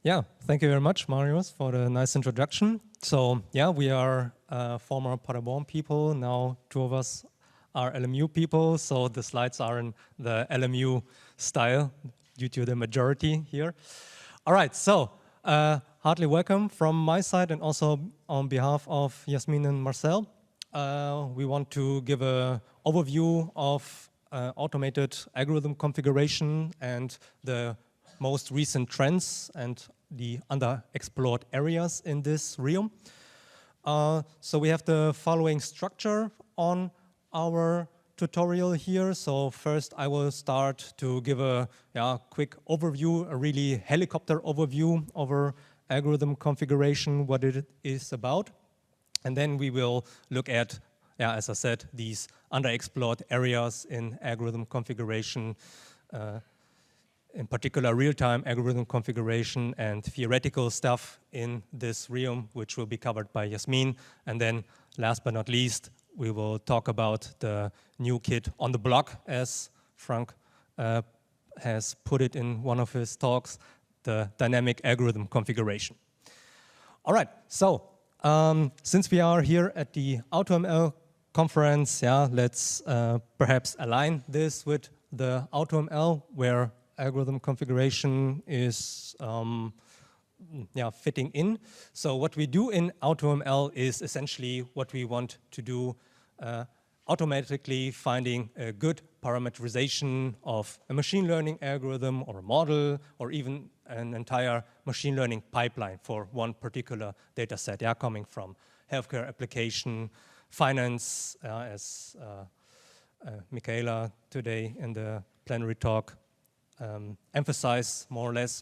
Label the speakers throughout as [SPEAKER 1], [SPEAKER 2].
[SPEAKER 1] Yeah, thank you very much, Marius, for the nice introduction. So, yeah, we are former Paderborn people. Now, two of us are LMU people. So the slides are in the LMU style due to the majority here. All right, so heartily welcome from my side and also on behalf of Jasmin and Marcel. We want to give an overview of automated algorithm configuration and the most recent trends and the underexplored areas in this realm. So we have the following structure on our tutorial here. So first I will start to give a quick overview, a really helicopter overview over algorithm configuration, what it is about. And then we will look at, as I said, these underexplored areas in algorithm configuration, in particular real-time algorithm configuration and theoretical stuff in this realm, which will be covered by Jasmin. And then last but not least, we will talk about the new kid on the block, as Frank has put it in one of his talks, the dynamic algorithm configuration. All right, so since we are here at the AUTOML conference, let's perhaps align this with the AUTOML, where algorithm configuration is fitting in. So what we do in AUTOML is essentially what we want to do, automatically finding a good parameterization of a machine learning algorithm or a model or even an entire machine learning pipeline for one particular data set, coming from healthcare application, finance, as Michaela today in the plenary talk emphasize more or less.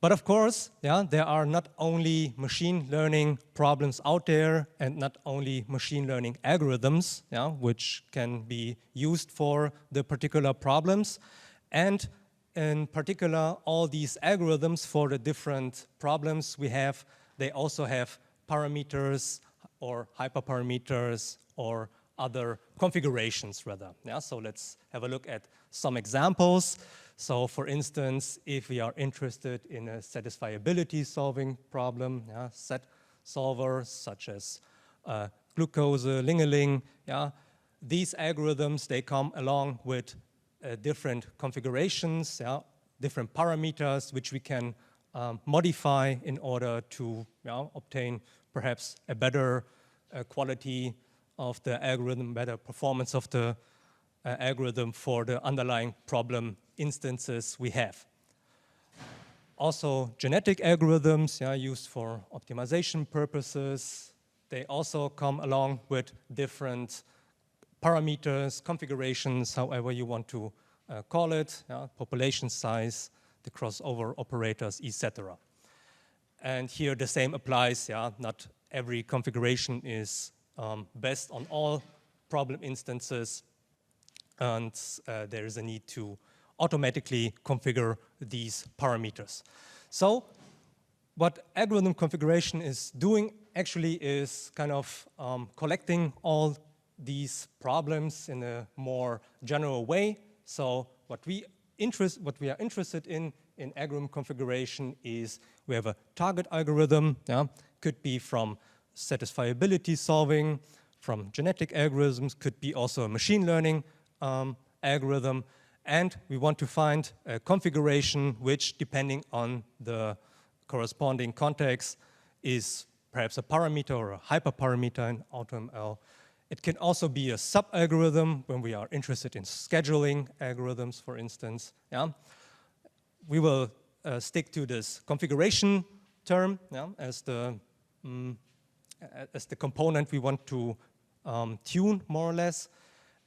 [SPEAKER 1] But of course, there are not only machine learning problems out there and not only machine learning algorithms, which can be used for the particular problems. And in particular, all these algorithms for the different problems we have, they also have parameters or hyperparameters or other configurations rather. So let's have a look at some examples. So for instance, if we are interested in a satisfiability solving problem, set solvers such as glucose, ling-a-ling, these algorithms, they come along with different configurations, different parameters which we can modify in order to obtain perhaps a better quality of the algorithm, better performance of the algorithm for the underlying problem instances we have. Also, genetic algorithms used for optimization purposes, they also come along with different parameters, configurations, however you want to call it, population size, the crossover operators, etc. And here the same applies, not every configuration is best on all problem instances, and there is a need to automatically configure these parameters. So what algorithm configuration is doing actually is kind of collecting all these problems in a more general way. So what we are interested in algorithm configuration is we have a target algorithm, could be from satisfiability solving, from genetic algorithms, could be also a machine learning algorithm, and we want to find a configuration which, depending on the corresponding context, is perhaps a parameter or a hyperparameter in AUTOML. It can also be a sub-algorithm when we are interested in scheduling algorithms, for instance. We will stick to this configuration term as the component we want to tune, more or less.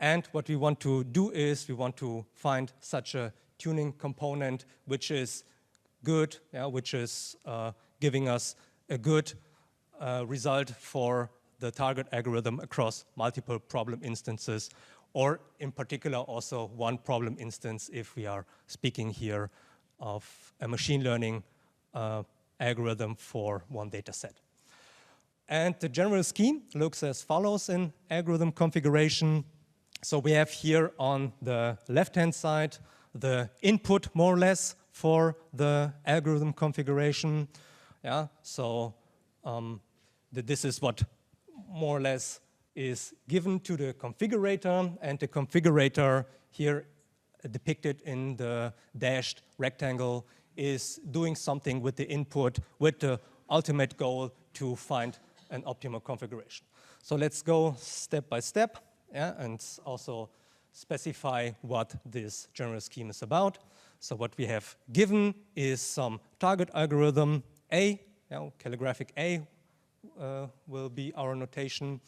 [SPEAKER 1] And what we want to do is we want to find such a tuning component which is good, which is giving us a good result for the target algorithm across multiple problem instances, or in particular also one problem instance if we are speaking here of a machine learning algorithm for one data set. And the general scheme looks as follows in algorithm configuration. So we have here on the left-hand side the input, more or less, for the algorithm configuration. Yeah, so this is what more or less is given to the configurator, and the configurator here depicted in the dashed rectangle is doing something with the input with the ultimate goal to find an optimal configuration. So let's go step by step, yeah, and also specify what this general scheme is about. So what we have given is some target algorithm A, calligraphic A will be our notation.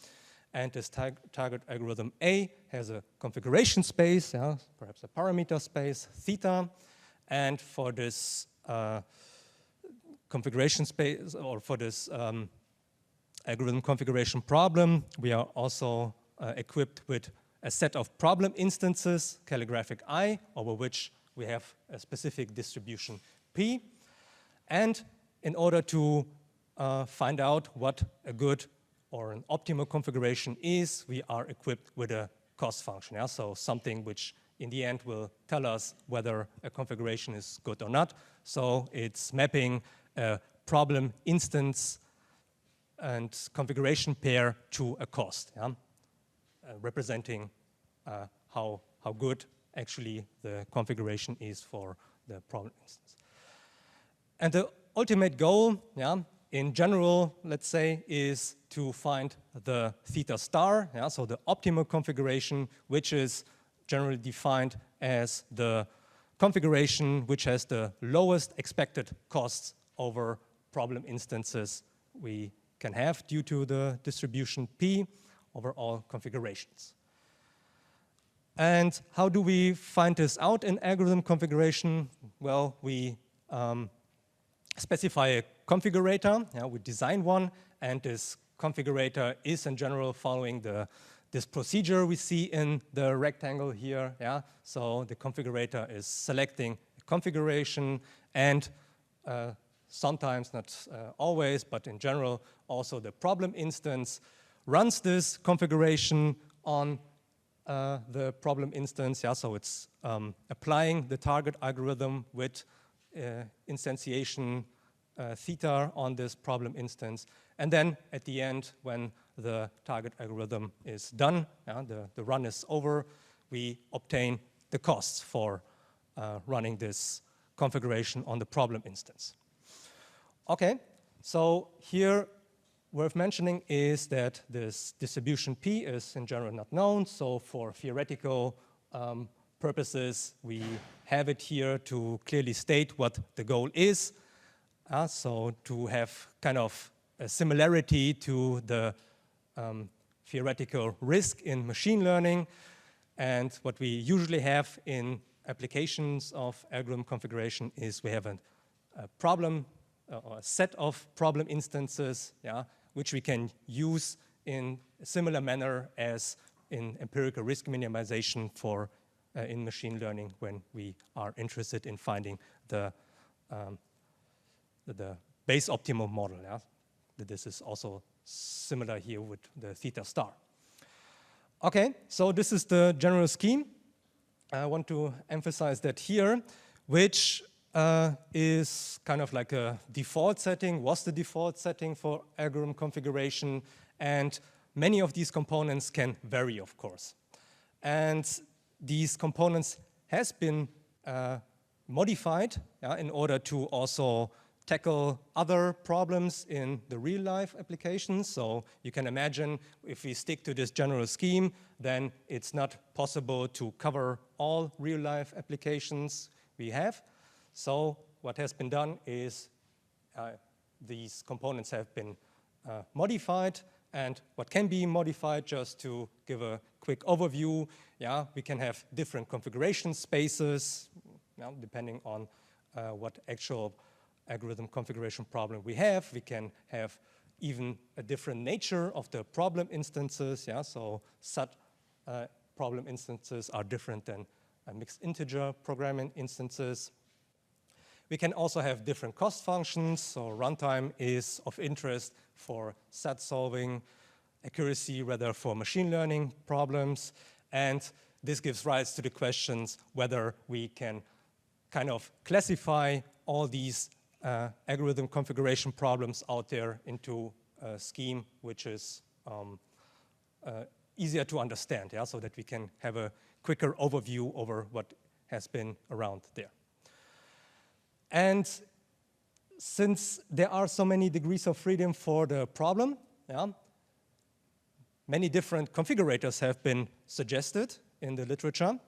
[SPEAKER 1] And this target algorithm A has a configuration space, yeah, perhaps a parameter space, theta. And for this configuration space, or for this algorithm configuration problem, we are also equipped with a set of problem instances, calligraphic I, over which we have a specific distribution P. And in order to find out what a good or an optimal configuration is, we are equipped with a cost function. Yeah? So something which in the end will tell us whether a configuration is good or not. So it's mapping a problem instance and configuration pair to a cost, yeah? Representing how good actually the configuration is for the problem instance. And the ultimate goal, yeah, in general, let's say, is to find the theta star, yeah, so the optimal configuration, which is generally defined as the configuration which has the lowest expected costs over problem instances we can have due to the distribution P over all configurations. And how do we find this out in algorithm configuration? Well, we specify a configurator, yeah, we design one, and this configurator is in general following this procedure we see in the rectangle here. Yeah? So the configurator is selecting a configuration, and sometimes, not always, but in general, also the problem instance runs this configuration on the problem instance. Yeah? So it's applying the target algorithm with instantiation theta on this problem instance. And then at the end, when the target algorithm is done, yeah, the run is over, we obtain the costs for running this configuration on the problem instance. Okay, so here worth mentioning is that this distribution P is in general not known, so for theoretical purposes, we have it here to clearly state what the goal is. So to have kind of a similarity to the theoretical risk in machine learning. And what we usually have in applications of algorithm configuration is we have a problem, or a set of problem instances, yeah, which we can use in a similar manner as in empirical risk minimization for in machine learning when we are interested in finding the base optimal model. Yeah? This is also similar here with the theta star. Okay, so this is the general scheme. I want to emphasize that here, which is kind of like a default setting, was the default setting for algorithm configuration, and many of these components can vary, of course. And these components has been modified in order to also tackle other problems in the real-life applications. So you can imagine if we stick to this general scheme, then it's not possible to cover all real-life applications we have. So what has been done is these components have been modified, and what can be modified, just to give a quick overview, yeah, we can have different configuration spaces, depending on what actual algorithm configuration problem we have. We can have even a different nature of the problem instances, yeah, so such problem instances are different than mixed integer programming instances. We can also have different cost functions, so runtime is of interest for SAT solving, accuracy rather for machine learning problems, and this gives rise to the questions whether we can kind of classify all these algorithm configuration problems out there into a scheme which is easier to understand, yeah, so that we can have a quicker overview over what has been around there. And since there are so many degrees of freedom for the problem, yeah, many different configurators have been suggested in the literature.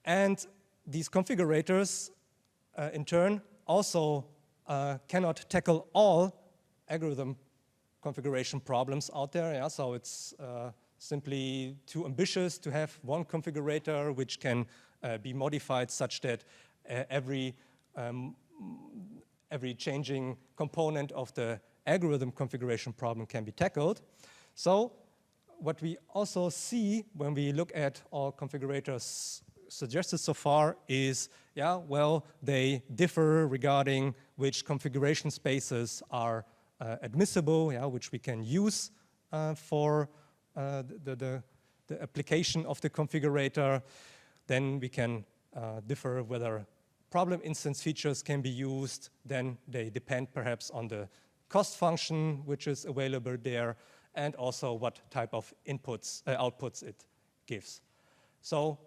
[SPEAKER 1] And these configurators, in turn, also cannot tackle all algorithm configuration problems out there. Yeah? So it's simply too ambitious to have one configurator which can be modified such that every changing component of the algorithm configuration problem can be tackled. So what we also see when we look at all configurators suggested so far is, yeah, well, they differ regarding which configuration spaces are admissible, yeah, which we can use for the application of the configurator. Then we can differ whether problem instance features can be used. Then they depend perhaps on the cost function which is available there, and also what type of outputs it gives. So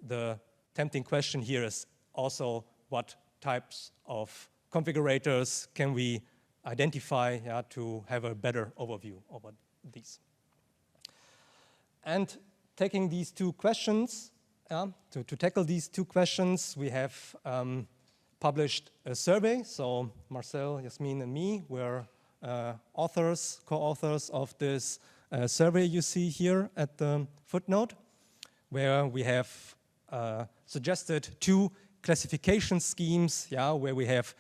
[SPEAKER 1] the tempting question here is also what types of configurators can we identify, yeah, to have a better overview over these. And taking these two questions, to tackle these two questions, we have published a survey. So Marcel, Jasmin, and me were co-authors of this survey you see here at the footnote, where we have suggested two classification schemes, yeah, where we have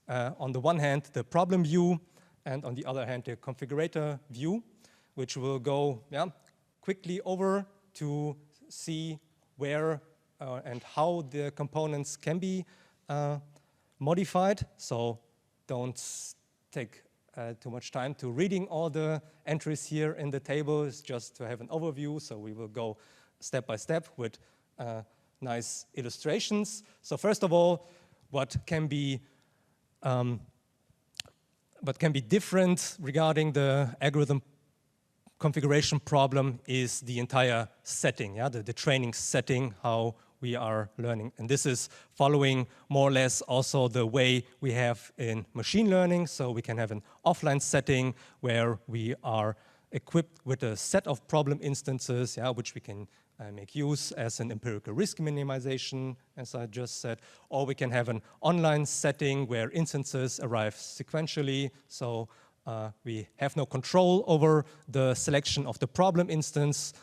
[SPEAKER 1] on the one hand the problem view and on the other hand the configurator view, which we'll go quickly over to see where and how the components can be modified. So don't take too much time to reading all the entries here in the table. It's just to have an overview. So we will go step by step with nice illustrations. So first of all, what can be different regarding the algorithm configuration problem is the entire setting, yeah, the training setting, how we are learning. And this is following more or less also the way we have in machine learning. So we can have an offline setting where we are equipped with a set of problem instances, yeah, which we can make use as an empirical risk minimization, as I just said. Or we can have an online setting where instances arrive sequentially. So we have no control over the selection of the problem instance.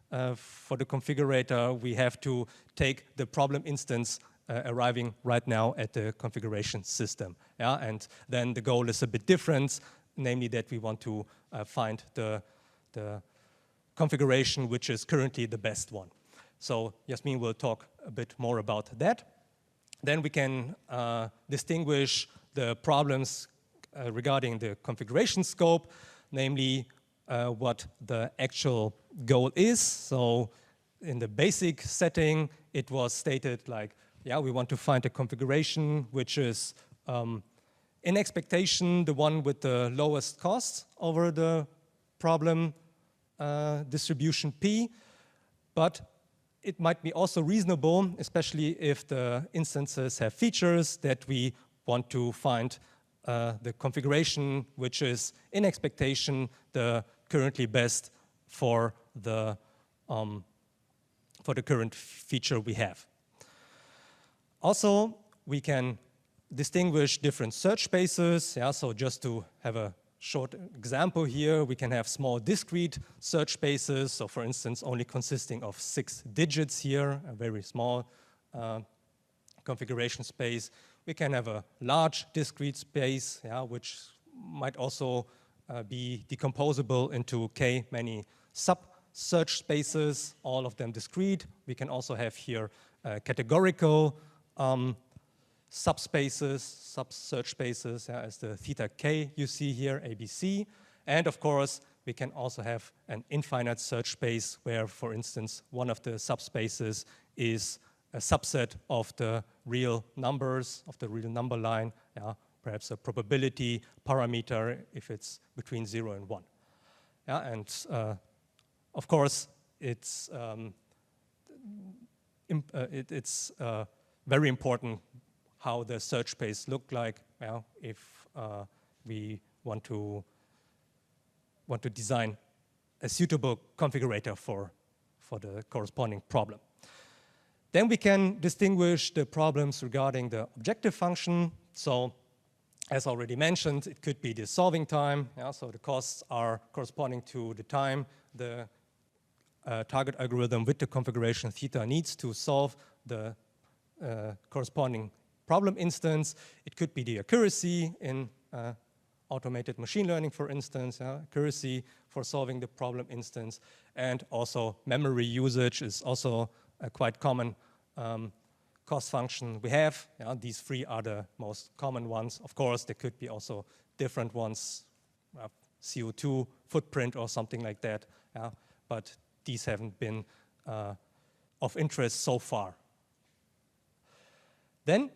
[SPEAKER 1] For the configurator, we have to take the problem instance arriving right now at the configuration system. Yeah? And then the goal is a bit different, namely that we want to find the configuration which is currently the best one. So Jasmin will talk a bit more about that. Then we can distinguish the problems regarding the configuration scope, namely what the actual goal is. So in the basic setting, it was stated like, yeah, we want to find a configuration which is in expectation the one with the lowest cost over the problem distribution P, but it might be also reasonable, especially if the instances have features, that we want to find the configuration which is in expectation the currently best for the current feature we have. Also, we can distinguish different search spaces. Yeah, so just to have a short example here, we can have small discrete search spaces. So for instance, only consisting of 6 digits here, a very small configuration space. We can have a large discrete space, yeah, which might also be decomposable into many sub-search spaces, all of them discrete. We can also have here categorical subspaces, sub-search spaces, yeah, as the theta k you see here, ABC. And of course, we can also have an infinite search space where, for instance, one of the subspaces is a subset of the real numbers, of the real number line, yeah, perhaps a probability parameter if it's between 0 and 1. Yeah, and of course, it's very important how the search space look like, yeah, if we want to design a suitable configurator for the corresponding problem. Then we can distinguish the problems regarding the objective function. So as already mentioned, it could be the solving time. Yeah, so the costs are corresponding to the time the target algorithm with the configuration theta needs to solve the corresponding problem instance. It could be the accuracy in automated machine learning, for instance, accuracy for solving the problem instance, and also memory usage is also a quite common cost function we have. Yeah, these three are the most common ones. Of course, there could be also different ones, CO2 footprint or something like that, yeah, but these haven't been of interest so far. Then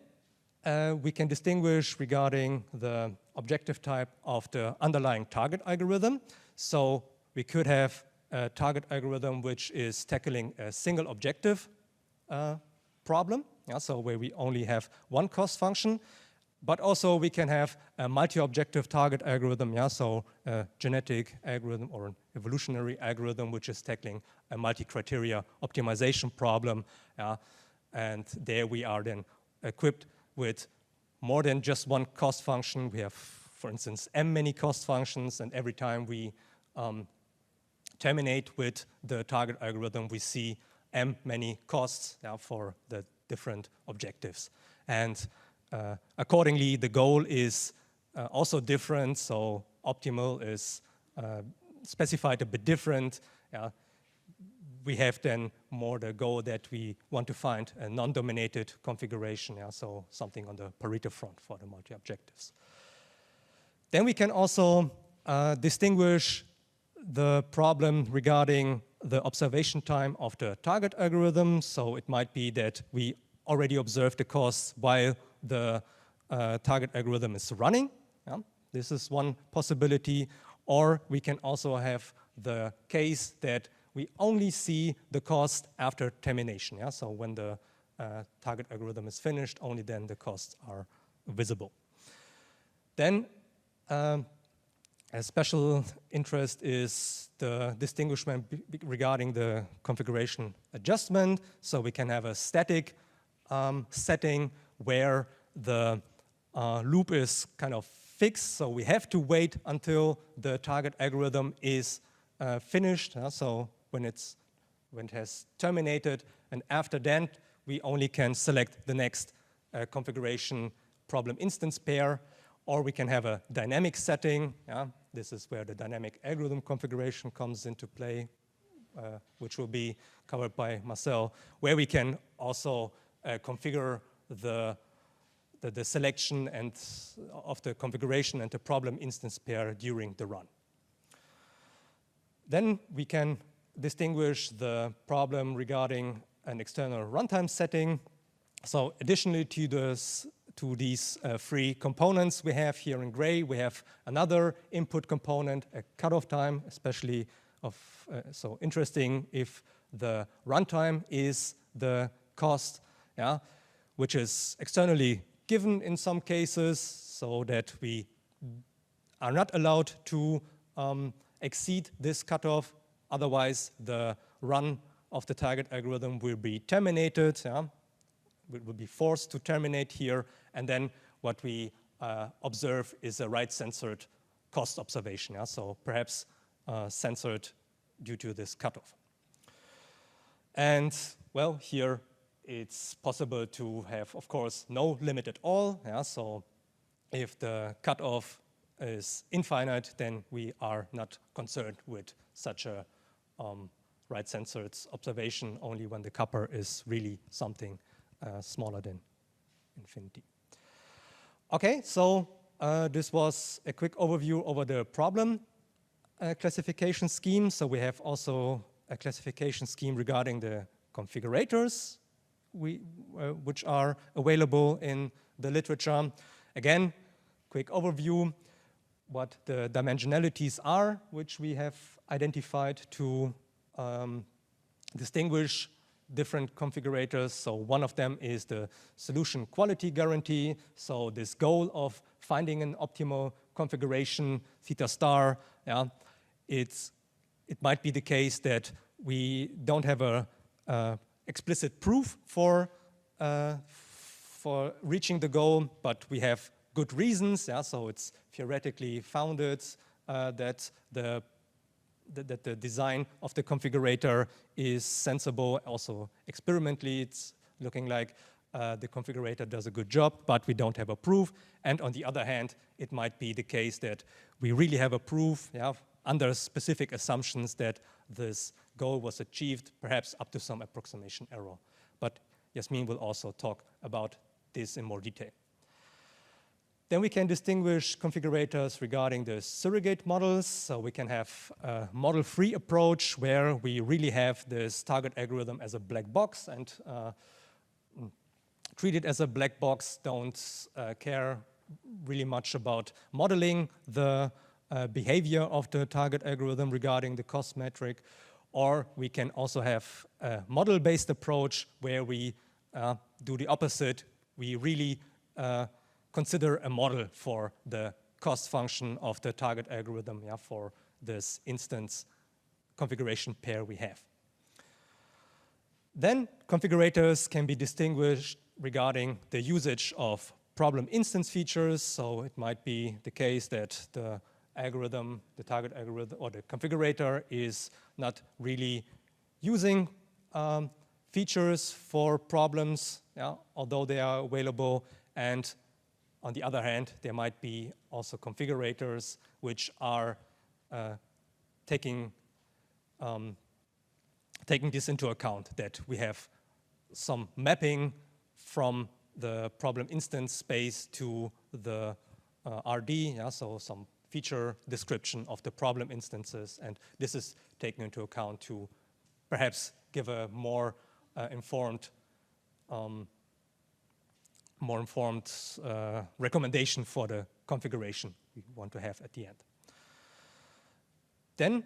[SPEAKER 1] we can distinguish regarding the objective type of the underlying target algorithm. So we could have a target algorithm which is tackling a single objective problem, yeah, so where we only have one cost function, but also we can have a multi-objective target algorithm, yeah, so a genetic algorithm or an evolutionary algorithm which is tackling a multi-criteria optimization problem, yeah, and there we are then equipped with more than just one cost function. We have, for instance, many cost functions, and every time we terminate with the target algorithm, we see many costs, yeah, for the different objectives. And accordingly, the goal is also different, so optimal is specified a bit different. We have then more the goal that we want to find a non-dominated configuration, yeah, so something on the Pareto front for the multi-objectives. Then we can also distinguish the problem regarding the observation time of the target algorithm. So it might be that we already observe the costs while the target algorithm is running. Yeah? This is one possibility. Or we can also have the case that we only see the cost after termination. Yeah? So when the target algorithm is finished, only then the costs are visible. Then a special interest is the distinguishment regarding the configuration adjustment. So we can have a static setting where the loop is kind of fixed. So we have to wait until the target algorithm is finished. So when it has terminated, and after that, we only can select the next configuration problem instance pair. Or we can have a dynamic setting. Yeah? This is where the dynamic algorithm configuration comes into play, which will be covered by Marcel, where we can also configure the selection and of the configuration and the problem instance pair during the run. Then we can distinguish the problem regarding an external runtime setting. So additionally to these three components we have here in gray, we have another input component, a cutoff time, especially so interesting if the runtime is the cost, yeah, which is externally given in some cases, so that we are not allowed to exceed this cutoff. Otherwise, the run of the target algorithm will be terminated. Yeah? We will be forced to terminate here, and then what we observe is a right-censored cost observation, yeah? So perhaps censored due to this cutoff. And well, here it's possible to have, of course, no limit at all. Yeah? So if the cutoff is infinite, then we are not concerned with such a right-censored observation, only when the kappa is really something smaller than infinity. Okay, so this was a quick overview over the problem classification scheme. So we have also a classification scheme regarding the configurators which are available in the literature. Again, quick overview, what the dimensionalities are, which we have identified to distinguish different configurators. So one of them is the solution quality guarantee. So this goal of finding an optimal configuration, theta star, yeah, it might be the case that we don't have a explicit proof for reaching the goal, but we have good reasons. Yeah, so it's theoretically founded that the design of the configurator is sensible. Also experimentally, it's looking like the configurator does a good job, but we don't have a proof. And on the other hand, it might be the case that we really have a proof, yeah, under specific assumptions that this goal was achieved, perhaps up to some approximation error. But Jasmin will also talk about this in more detail. Then we can distinguish configurators regarding the surrogate models. So we can have a model-free approach where we really have this target algorithm as a black box and treat it as a black box, don't care really much about modeling the behavior of the target algorithm regarding the cost metric. Or we can also have a model-based approach where we do the opposite. We really consider a model for the cost function of the target algorithm, yeah, for this instance configuration pair we have. Then configurators can be distinguished regarding the usage of problem instance features. So it might be the case that the algorithm, the target algorithm, or the configurator is not really using features for problems, yeah, although they are available. And on the other hand, there might be also configurators which are taking this into account, that we have some mapping from the problem instance space to the RD, yeah, so some feature description of the problem instances, and this is taken into account to perhaps give a more informed recommendation for the configuration we want to have at the end. Then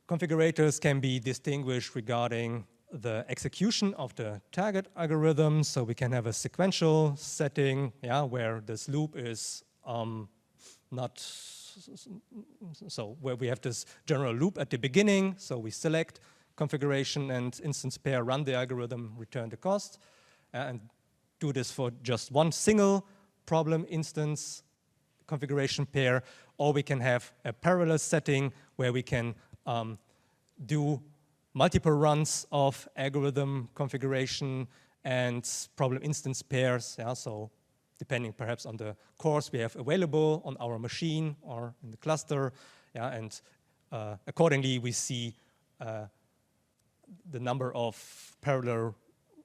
[SPEAKER 1] configurators can be distinguished regarding the execution of the target algorithm. So we can have a sequential setting, yeah, where this loop is where we have this general loop at the beginning. So we select configuration and instance pair, run the algorithm, return the cost, and do this for just one single problem instance configuration pair. Or we can have a parallel setting where we can do multiple runs of algorithm configuration and problem instance pairs. Yeah, so depending perhaps on the cores we have available on our machine or in the cluster. Yeah, and accordingly, we see the number of parallel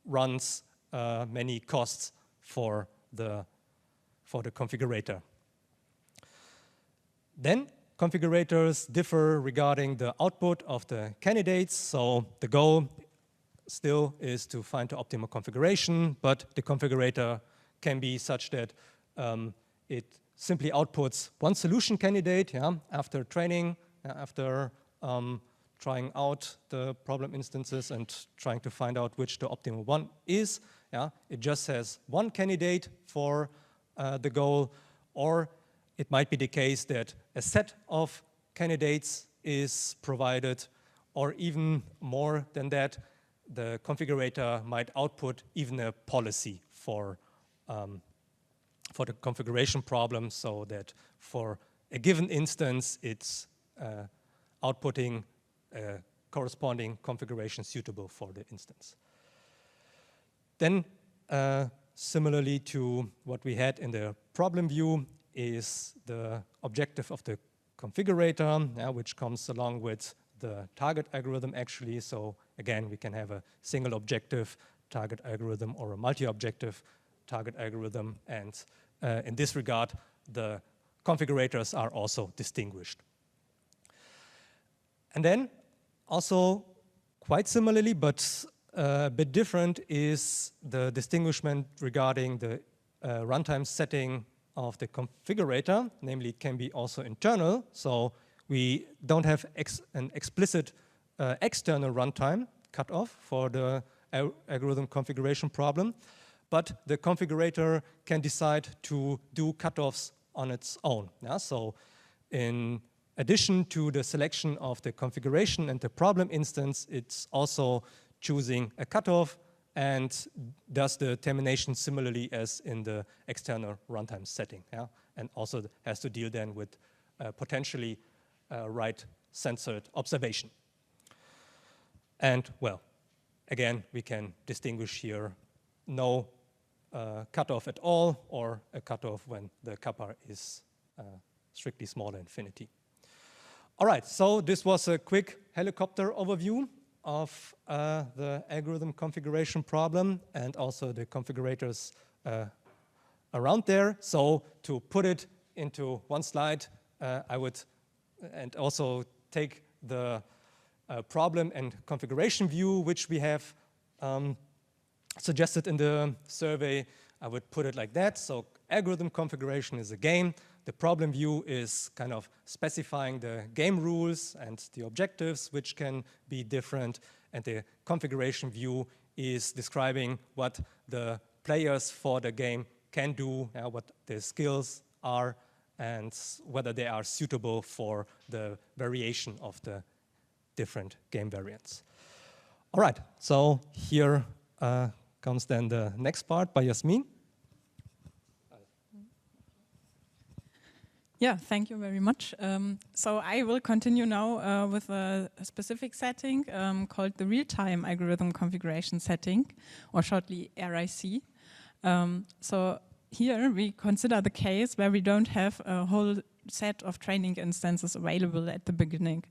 [SPEAKER 1] runs, many costs for the configurator. Then configurators differ regarding the output of the candidates. So the goal still is to find the optimal configuration, but the configurator can be such that it simply outputs one solution candidate, yeah, after training, after trying out the problem instances and trying to find out which the optimal one is. Yeah, it just has one candidate for the goal, or it might be the case that a set of candidates is provided, or even more than that, the configurator might output even a policy for the configuration problem, so that for a given instance, it's outputting a corresponding configuration suitable for the instance. Then, similarly to what we had in the problem view, is the objective of the configurator, which comes along with the target algorithm actually. So again, we can have a single objective target algorithm or a multi-objective target algorithm, and in this regard, the configurators are also distinguished. And then also quite similarly, but a bit different is the distinguishment regarding the runtime setting of the configurator. Namely, it can be also internal. So we don't have an explicit external runtime cutoff for the algorithm configuration problem, but the configurator can decide to do cutoffs on its own. Yeah? So in addition to the selection of the configuration and the problem instance, it's also choosing a cutoff and does the termination similarly as in the external runtime setting. Yeah? And also has to deal then with potentially right-censored observation. And well, again, we can distinguish here no cutoff at all or a cutoff when the kappa is strictly smaller infinity. All right, so this was a quick helicopter overview of the algorithm configuration problem and also the configurators around there. So to put it into one slide, I would and also take the problem and configuration view, which we have suggested in the survey. I would put it like that. So algorithm configuration is a game. The problem view is kind of specifying the game rules and the objectives, which can be different. And the configuration view is describing what the players for the game can do, what their skills are, and whether they are suitable for the variation of the different game variants. All right, so here comes then the next part by Jasmin.
[SPEAKER 2] Yeah, thank you very much. So I will continue now with a specific setting called the real-time algorithm configuration setting, or shortly RIC. So here we consider the case where we don't have a whole set of training instances available at the beginning.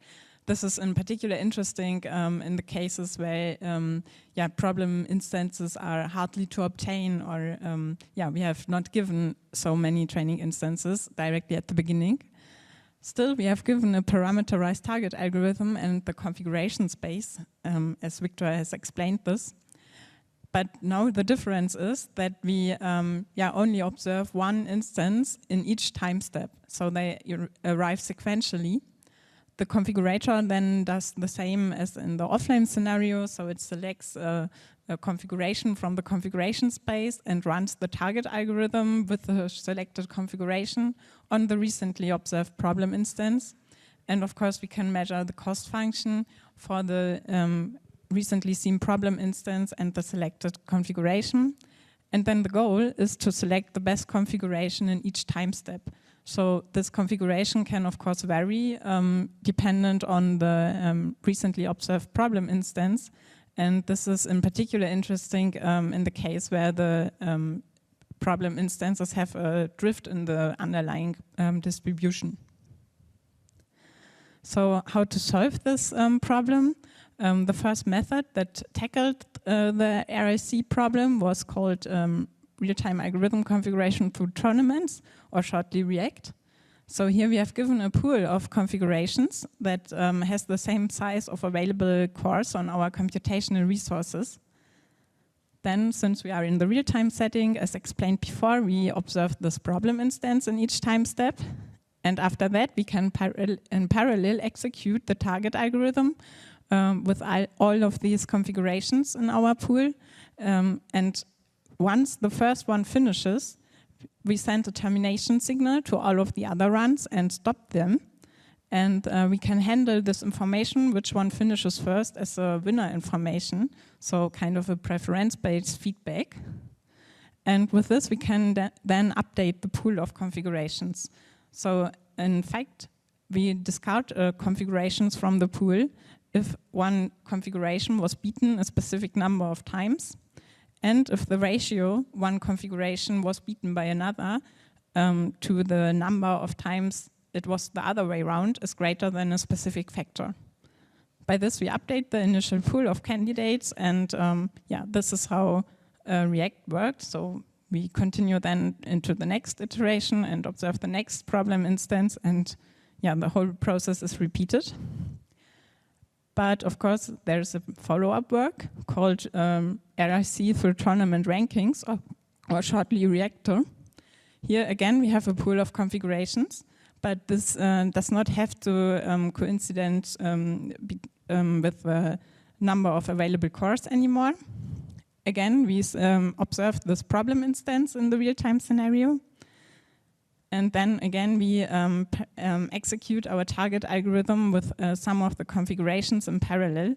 [SPEAKER 2] This is in particular interesting in the cases where problem instances are hardly to obtain, or we have not given so many training instances directly at the beginning. Still, we have given a parameterized target algorithm and the configuration space, as Viktor has explained this. But now the difference is that we only observe one instance in each time step, so they arrive sequentially. The configurator then does the same as in the offline scenario, so it selects a configuration from the configuration space and runs the target algorithm with the selected configuration on the recently observed problem instance. And of course, we can measure the cost function for the recently seen problem instance and the selected configuration. And then the goal is to select the best configuration in each time step. So this configuration can, of course, vary dependent on the recently observed problem instance. And this is in particular interesting in the case where the problem instances have a drift in the underlying distribution. So how to solve this problem? The first method that tackled the RIC problem was called real-time algorithm configuration through tournaments, or shortly REACT. So here we have given a pool of configurations that has the same size of available cores on our computational resources. Then, since we are in the real-time setting, as explained before, we observe this problem instance in each time step. And after that, we can in parallel execute the target algorithm with all of these configurations in our pool. And once the first one finishes, we send a termination signal to all of the other runs and stop them. And we can handle this information, which one finishes first, as a winner information, so kind of a preference-based feedback. And with this, we can then update the pool of configurations. So in fact, we discard configurations from the pool if one configuration was beaten a specific number of times, and if the ratio one configuration was beaten by another to the number of times it was the other way around is greater than a specific factor. By this, we update the initial pool of candidates, and this is how REACT works. So we continue then into the next iteration and observe the next problem instance, and the whole process is repeated. But of course, there's a follow-up work called RIC through tournament rankings, or shortly reactor. Here again, we have a pool of configurations, but this does not have to coincident with the number of available cores anymore. Again, we observed this problem instance in the real-time scenario. And then again, we execute our target algorithm with some of the configurations in parallel,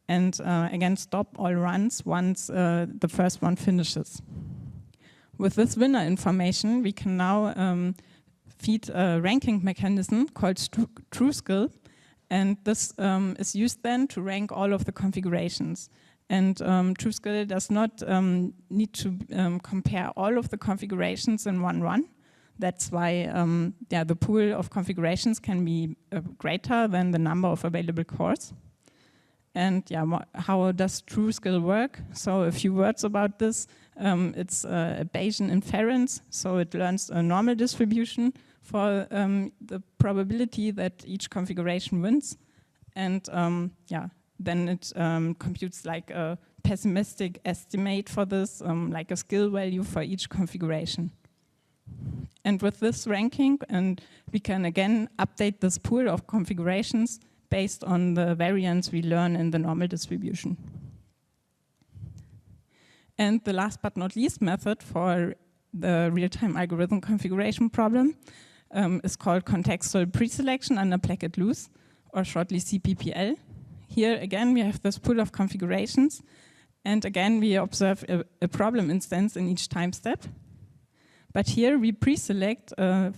[SPEAKER 2] and again, stop all runs once the first one finishes. With this winner information, we can now feed a ranking mechanism called TrueSkill, and this is used then to rank all of the configurations. And TrueSkill does not need to compare all of the configurations in one run. That's why the pool of configurations can be greater than the number of available cores. And how does TrueSkill work? So a few words about this. It's a Bayesian inference, so it learns a normal distribution for the probability that each configuration wins. And then it computes like a pessimistic estimate for this, like a skill value for each configuration. And with this ranking, and we can again update this pool of configurations based on the variance we learn in the normal distribution. And the last but not least method for the real-time algorithm configuration problem is called contextual preselection under Placket-Loose, or shortly CPPL. Here again, we have this pool of configurations, and again, we observe a problem instance in each time step. But here we pre-select a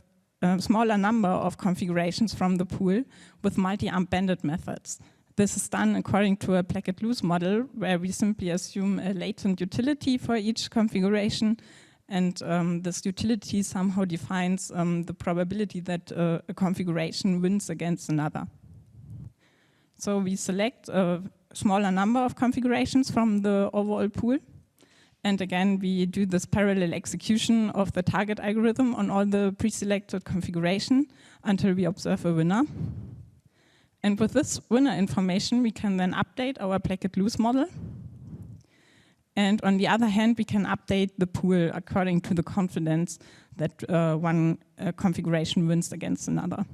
[SPEAKER 2] smaller number of configurations from the pool with multi-armed bandit methods. This is done according to a Placket-Loose model, where we simply assume a latent utility for each configuration, and this utility somehow defines the probability that a configuration wins against another. So we select a smaller number of configurations from the overall pool. And again, we do this parallel execution of the target algorithm on all the pre-selected configuration until we observe a winner. And with this winner information, we can then update our Placket-Loose model. And on the other hand, we can update the pool according to the confidence that one configuration wins against another.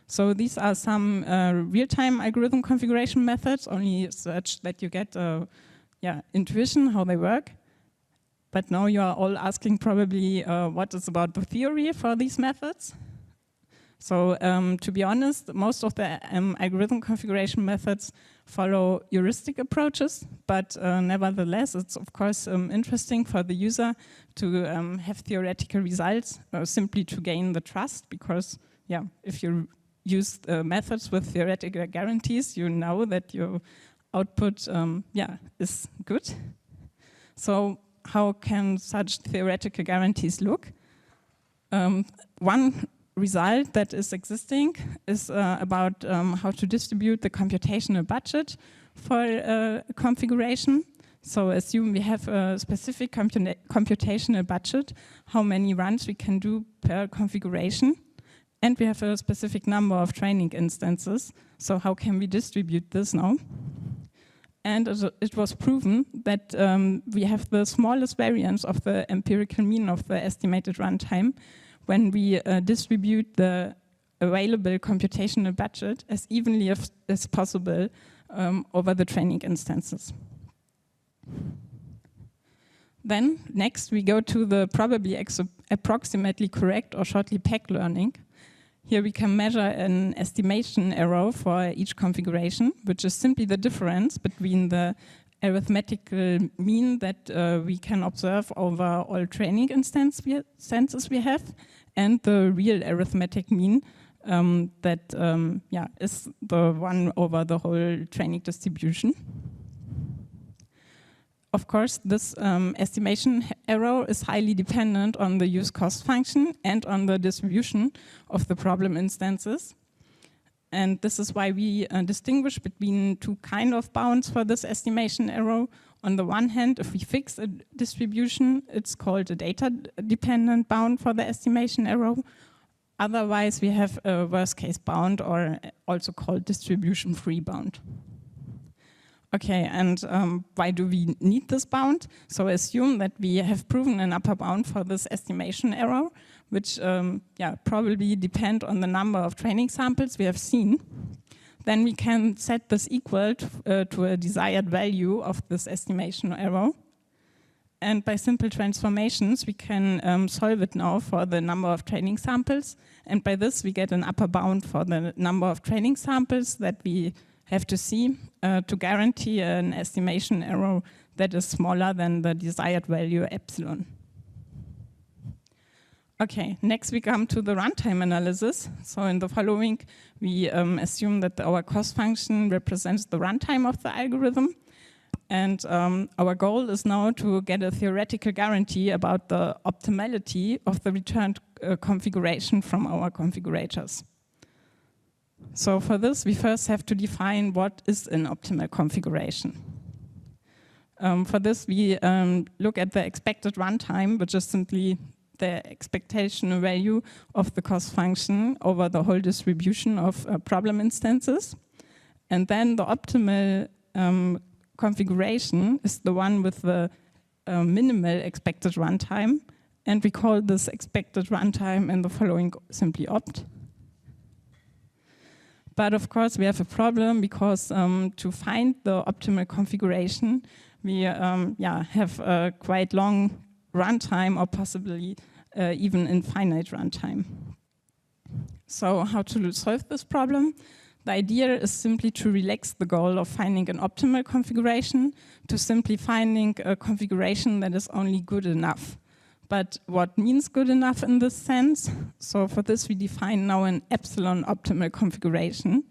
[SPEAKER 2] So these are some real-time algorithm configuration methods, only such that you get intuition, how they work. But now you are all asking probably what is about the theory for these methods. So to be honest, most of the algorithm configuration methods follow heuristic approaches, but nevertheless, it's of course interesting for the user to have theoretical results simply to gain the trust, because if you use methods with theoretical guarantees, you know that your output is good. So how can such theoretical guarantees look? One result that is existing is about how to distribute the computational budget for a configuration. So assume we have a specific computational budget, how many runs we can do per configuration. And we have a specific number of training instances. So how can we distribute this now? And it was proven that we have the smallest variance of the empirical mean of the estimated runtime when we distribute the available computational budget as evenly as possible over the training instances. Then next we go to the probably approximately correct, or shortly PEC learning. Here we can measure an estimation error for each configuration, which is simply the difference between the arithmetical mean that we can observe over all training instances we have, and the real arithmetic mean that is the one over the whole training distribution. Of course, this estimation error is highly dependent on the use cost function and on the distribution of the problem instances. And this is why we distinguish between two kind of bounds for this estimation error. On the one hand, if we fix a distribution, it's called a data-dependent bound for the estimation error. Otherwise, we have a worst case bound, or also called distribution free bound. Okay, and why do we need this bound? So assume that we have proven an upper bound for this estimation error, which probably depend on the number of training samples we have seen. Then we can set this equal to a desired value of this estimation error. And by simple transformations, we can solve it now for the number of training samples. And by this, we get an upper bound for the number of training samples that we have to see to guarantee an estimation error that is smaller than the desired value epsilon. Okay, next we come to the runtime analysis. So in the following, we assume that our cost function represents the runtime of the algorithm. And our goal is now to get a theoretical guarantee about the optimality of the returned configuration from our configurators. So for this, we first have to define what is an optimal configuration. For this, we look at the expected runtime, which is simply the expectation value of the cost function over the whole distribution of problem instances. And then the optimal configuration is the one with the minimal expected runtime, and we call this expected runtime in the following simply opt. But of course we have a problem because to find the optimal configuration we have a quite long runtime, or possibly even infinite runtime. So how to solve this problem? The idea is simply to relax the goal of finding an optimal configuration to simply finding a configuration that is only good enough. But what means good enough in this sense? So for this we define now an epsilon optimal configuration.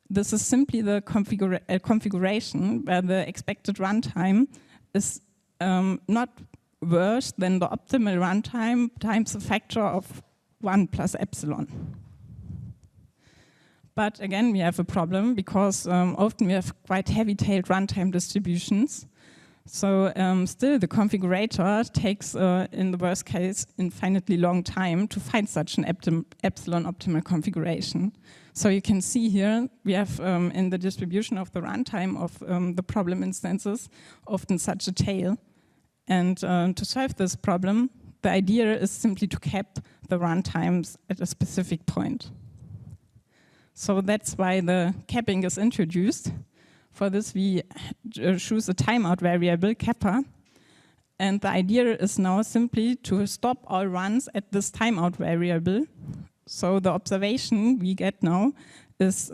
[SPEAKER 2] This is simply the configuration where the expected runtime is not worse than the optimal runtime times a factor of 1 plus epsilon. But again, we have a problem because often we have quite heavy-tailed runtime distributions. So still the configurator takes, in the worst case, infinitely long time to find such an epsilon optimal configuration. So you can see here, we have in the distribution of the runtime of the problem instances, often such a tail. And to solve this problem, the idea is simply to cap the runtimes at a specific point. So that's why the capping is introduced. For this, we choose a timeout variable, kappa. And the idea is now simply to stop all runs at this timeout variable. So the observation we get now is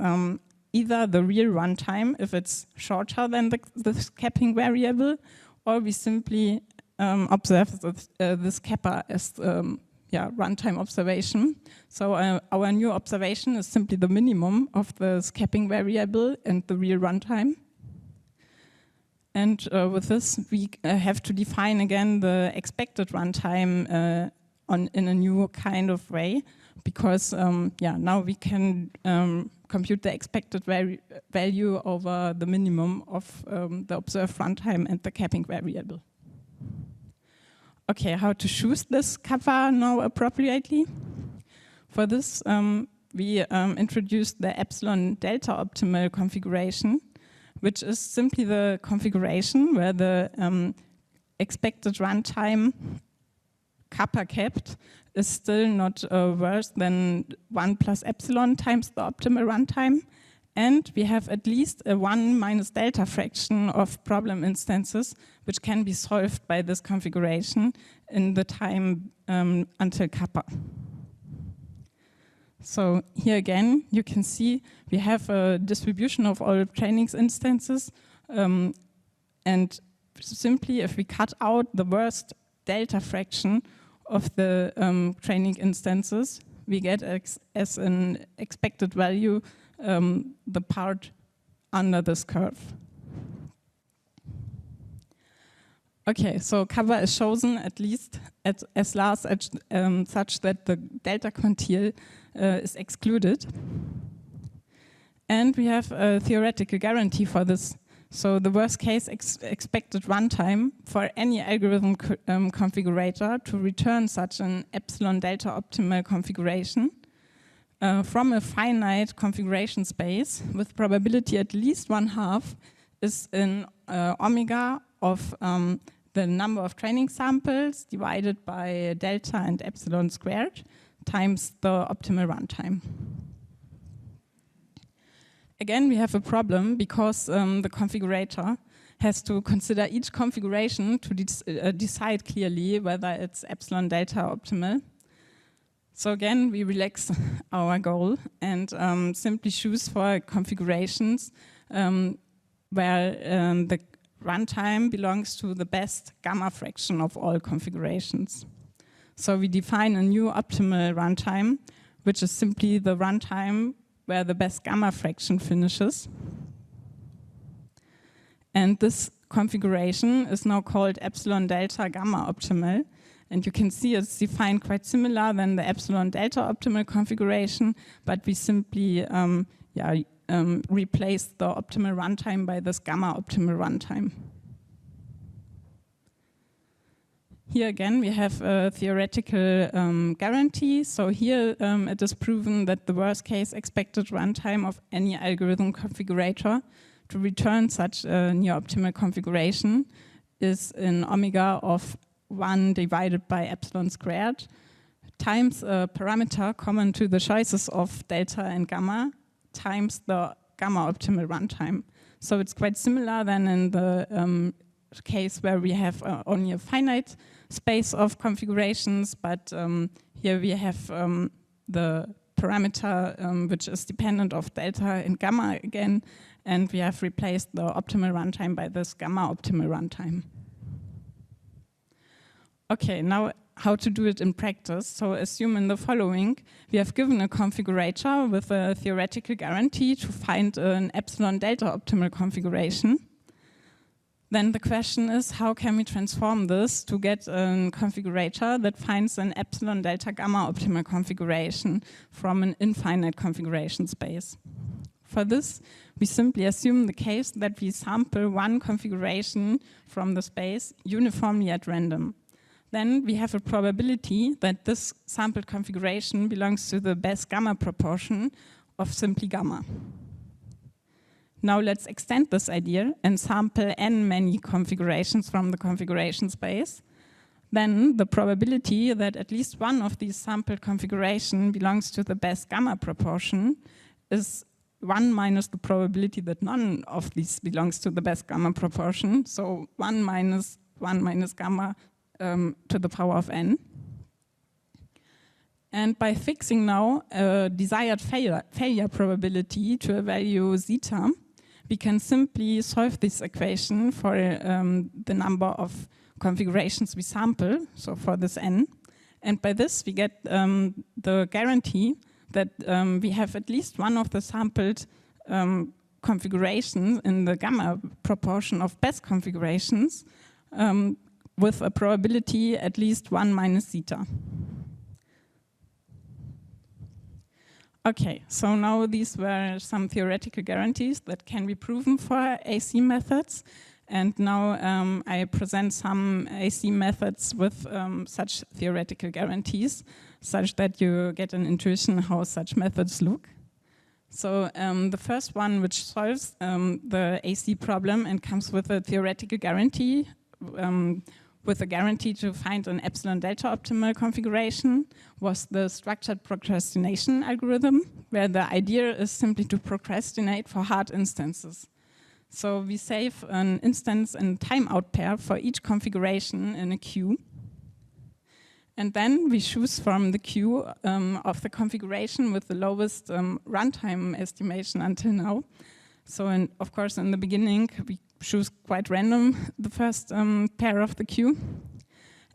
[SPEAKER 2] either the real runtime, if it's shorter than this capping variable, or we simply observe this kappa as runtime observation. So our new observation is simply the minimum of the capping variable and the real runtime. And with this, we have to define again the expected runtime in a new kind of way, because now we can compute the expected value over the minimum of the observed runtime and the capping variable. Okay, how to choose this kappa now appropriately? For this, we introduced the epsilon delta optimal configuration, which is simply the configuration where the expected runtime kappa capped is still not worse than 1 plus epsilon times the optimal runtime. And we have at least a 1 minus delta fraction of problem instances, which can be solved by this configuration in the time until kappa. So here again, you can see we have a distribution of all training instances. And simply, if we cut out the worst delta fraction of the training instances, we get as an expected value the part under this curve. Okay, so kappa is chosen at least as large such that the delta quantile is excluded. And we have a theoretical guarantee for this So the worst case expected runtime for any algorithm configurator to return such an epsilon delta optimal configuration from a finite configuration space with probability at least 1/2 is in omega of the number of training samples divided by delta and epsilon squared times the optimal runtime. Again, we have a problem because the configurator has to consider each configuration to decide clearly whether it's epsilon delta optimal. So again, we relax our goal and simply choose for configurations where the runtime belongs to the best gamma fraction of all configurations. So we define a new optimal runtime, which is simply the runtime where the best gamma fraction finishes. And this configuration is now called epsilon delta gamma optimal. And you can see it's defined quite similar than the epsilon delta optimal configuration, but we simply replace the optimal runtime by this gamma optimal runtime. Here again, we have a theoretical guarantee. So here it is proven that the worst case expected runtime of any algorithm configurator to return such a near optimal configuration is in omega of 1 divided by epsilon squared times a parameter common to the choices of delta and gamma times the gamma optimal runtime. So it's quite similar than in the case where we have only a finite space of configurations, but here we have the parameter which is dependent of delta and gamma again, and we have replaced the optimal runtime by this gamma optimal runtime. Okay, now how to do it in practice. So assume in the following, we have given a configurator with a theoretical guarantee to find an epsilon delta optimal configuration. Then the question is, how can we transform this to get a configurator that finds an epsilon delta gamma optimal configuration from an infinite configuration space? For this, we simply assume the case that we sample one configuration from the space uniformly at random. Then we have a probability that this sampled configuration belongs to the best gamma proportion of simply gamma. Now let's extend this idea and sample n many configurations from the configuration space. Then the probability that at least one of these sampled configurations belongs to the best gamma proportion is 1 minus the probability that none of these belongs to the best gamma proportion. So 1 minus gamma to the power of n. And by fixing now a desired failure probability to a value zeta, we can simply solve this equation for the number of configurations we sample, so for this n. And by this we get the guarantee that we have at least one of the sampled configurations in the gamma proportion of best configurations with a probability at least 1 minus zeta. Okay, so now these were some theoretical guarantees that can be proven for AC methods. And now I present some AC methods with such theoretical guarantees, such that you get an intuition how such methods look. So the first one, which solves the AC problem and comes with a theoretical guarantee, with a guarantee to find an epsilon delta optimal configuration, was the structured procrastination algorithm, where the idea is simply to procrastinate for hard instances. So we save an instance and timeout pair for each configuration in a queue. And then we choose from the queue of the configuration with the lowest runtime estimation until now. So of course in the beginning we choose quite random the first pair of the queue.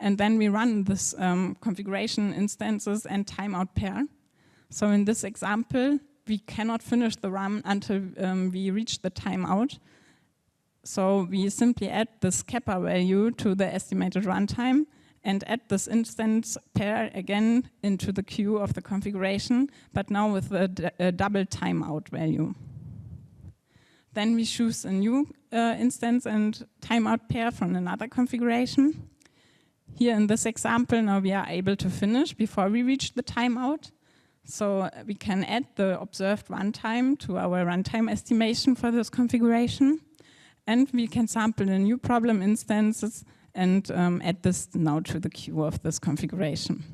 [SPEAKER 2] And then we run this configuration instances and timeout pair. So in this example, we cannot finish the run until we reach the timeout. So we simply add this kappa value to the estimated runtime and add this instance pair again into the queue of the configuration, but now with a double timeout value. Then we choose a new instance and timeout pair from another configuration. Here in this example, now we are able to finish before we reach the timeout. So we can add the observed runtime to our runtime estimation for this configuration. And we can sample the new problem instances and add this now to the queue of this configuration.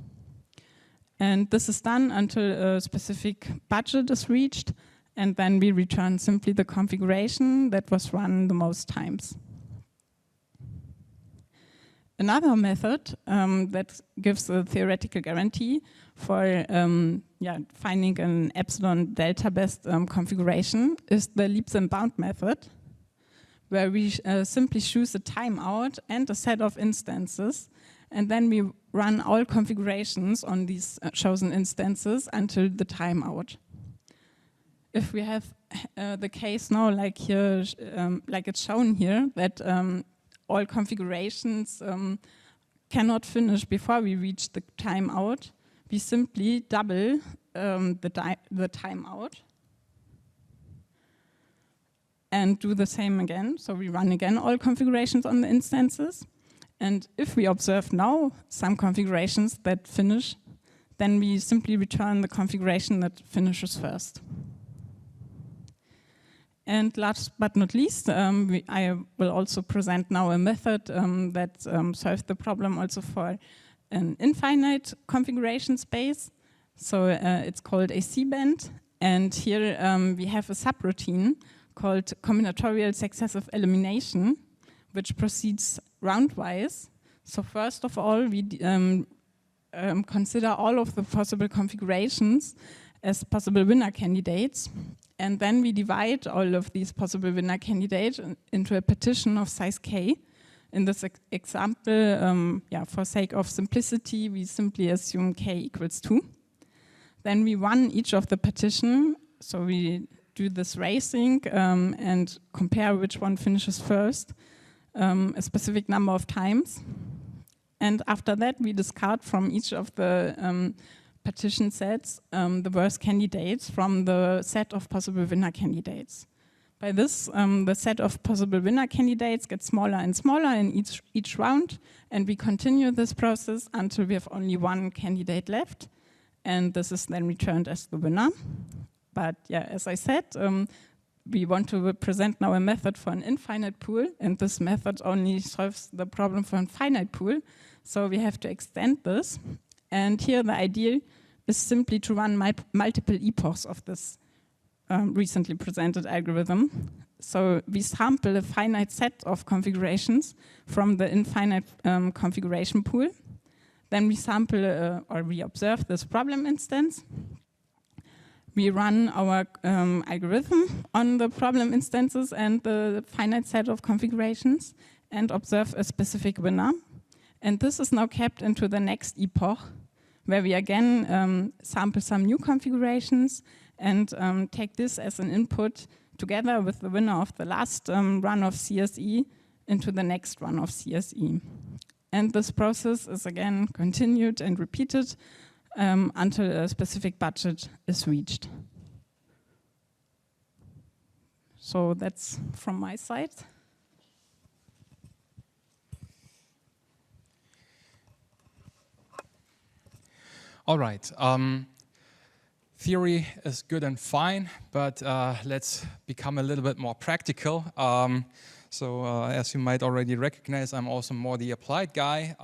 [SPEAKER 2] And this is done until a specific budget is reached, and then we return simply the configuration that was run the most times. Another method that gives a theoretical guarantee for finding an epsilon delta best configuration is the leaps and bounds method, where we simply choose a timeout and a set of instances, and then we run all configurations on these chosen instances until the timeout. If we have the case now, like here, like it's shown here, that all configurations cannot finish before we reach the timeout, we simply double the timeout and do the same again. So we run again all configurations on the instances. And if we observe now some configurations that finish, then we simply return the configuration that finishes first. And last but not least, I will also present now a method that solves the problem also for an infinite configuration space. So it's called a C-band. And here we have a subroutine called combinatorial successive elimination, which proceeds roundwise. So first of all, we consider all of the possible configurations as possible winner candidates. And then we divide all of these possible winner candidates into a partition of size k. In this example, for sake of simplicity, we simply assume k equals 2. Then we run each of the partition. So we do this racing and compare which one finishes first a specific number of times. And after that, we discard from each of the partition sets the worst candidates from the set of possible winner candidates. By this, the set of possible winner candidates gets smaller and smaller in each round, and we continue this process until we have only one candidate left, and this is then returned as the winner. But yeah, as I said, we want to present now a method for an infinite pool, and this method only solves the problem for a finite pool, so we have to extend this. And here the idea is simply to run multiple epochs of this recently presented algorithm. So we sample a finite set of configurations from the infinite configuration pool. Then we sample or we observe this problem instance. We run our algorithm on the problem instances and the finite set of configurations and observe a specific winner. And this is now kept into the next epoch, where we again sample some new configurations and take this as an input together with the winner of the last run of CSE into the next run of CSE. And this process is again continued and repeated until a specific budget is reached. So that's from my side.
[SPEAKER 3] All right. Theory is good and fine, but let's become a little bit more practical. As you might already recognize, I'm also more the applied guy.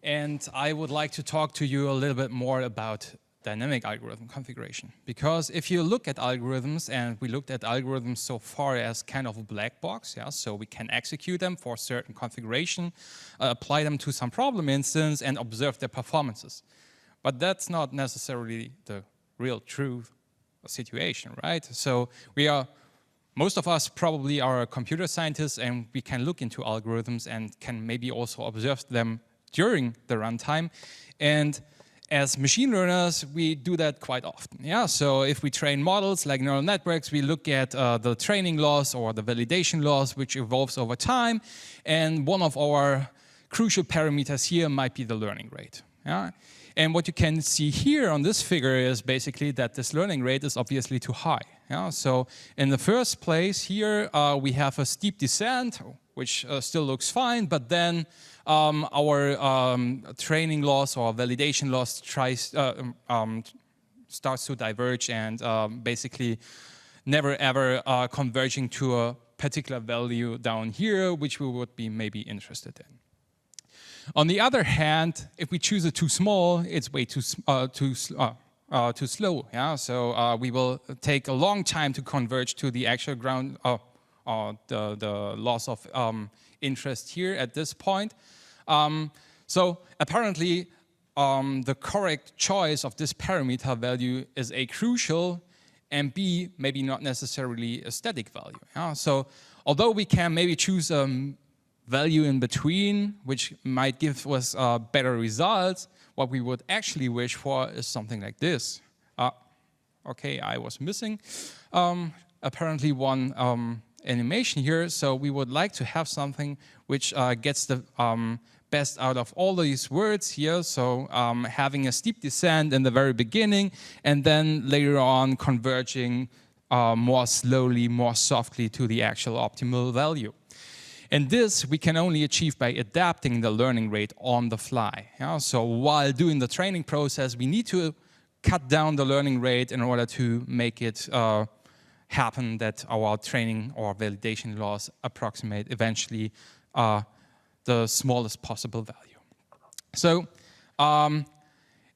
[SPEAKER 3] And I would like to talk to you a little bit more about dynamic algorithm configuration. Because if you look at algorithms, and we looked at algorithms so far as kind of a black box, yeah, so we can execute them for a certain configuration, apply them to some problem instance, and observe their performances. But that's not necessarily the real true situation, right? So most of us probably are computer scientists, and we can look into algorithms and can maybe also observe them during the runtime. And as machine learners, we do that quite often. Yeah. So if we train models like neural networks, we look at the training loss or the validation loss, which evolves over time. And one of our crucial parameters here might be the learning rate. Yeah. And what you can see here on this figure is basically that this learning rate is obviously too high. Yeah? So in the first place here, we have a steep descent, which still looks fine, but then our training loss or validation loss starts to diverge and basically never ever converging to a particular value down here, which we would be maybe interested in. On the other hand, if we choose a too small, it's way too slow. Yeah, so we will take a long time to converge to the actual ground, the loss of interest here at this point. So apparently, the correct choice of this parameter value is A, crucial, and B, maybe not necessarily a static value. Yeah? So although we can maybe choose a value in between, which might give us better results, what we would actually wish for is something like this. Okay, I was missing apparently one animation here, so we would like to have something which gets the best out of all these words here, so having a steep descent in the very beginning and then later on converging more slowly, more softly to the actual optimal value. And this we can only achieve by adapting the learning rate on the fly. Yeah? So while doing the training process, we need to cut down the learning rate in order to make it happen that our training or validation loss approximate eventually the smallest possible value. So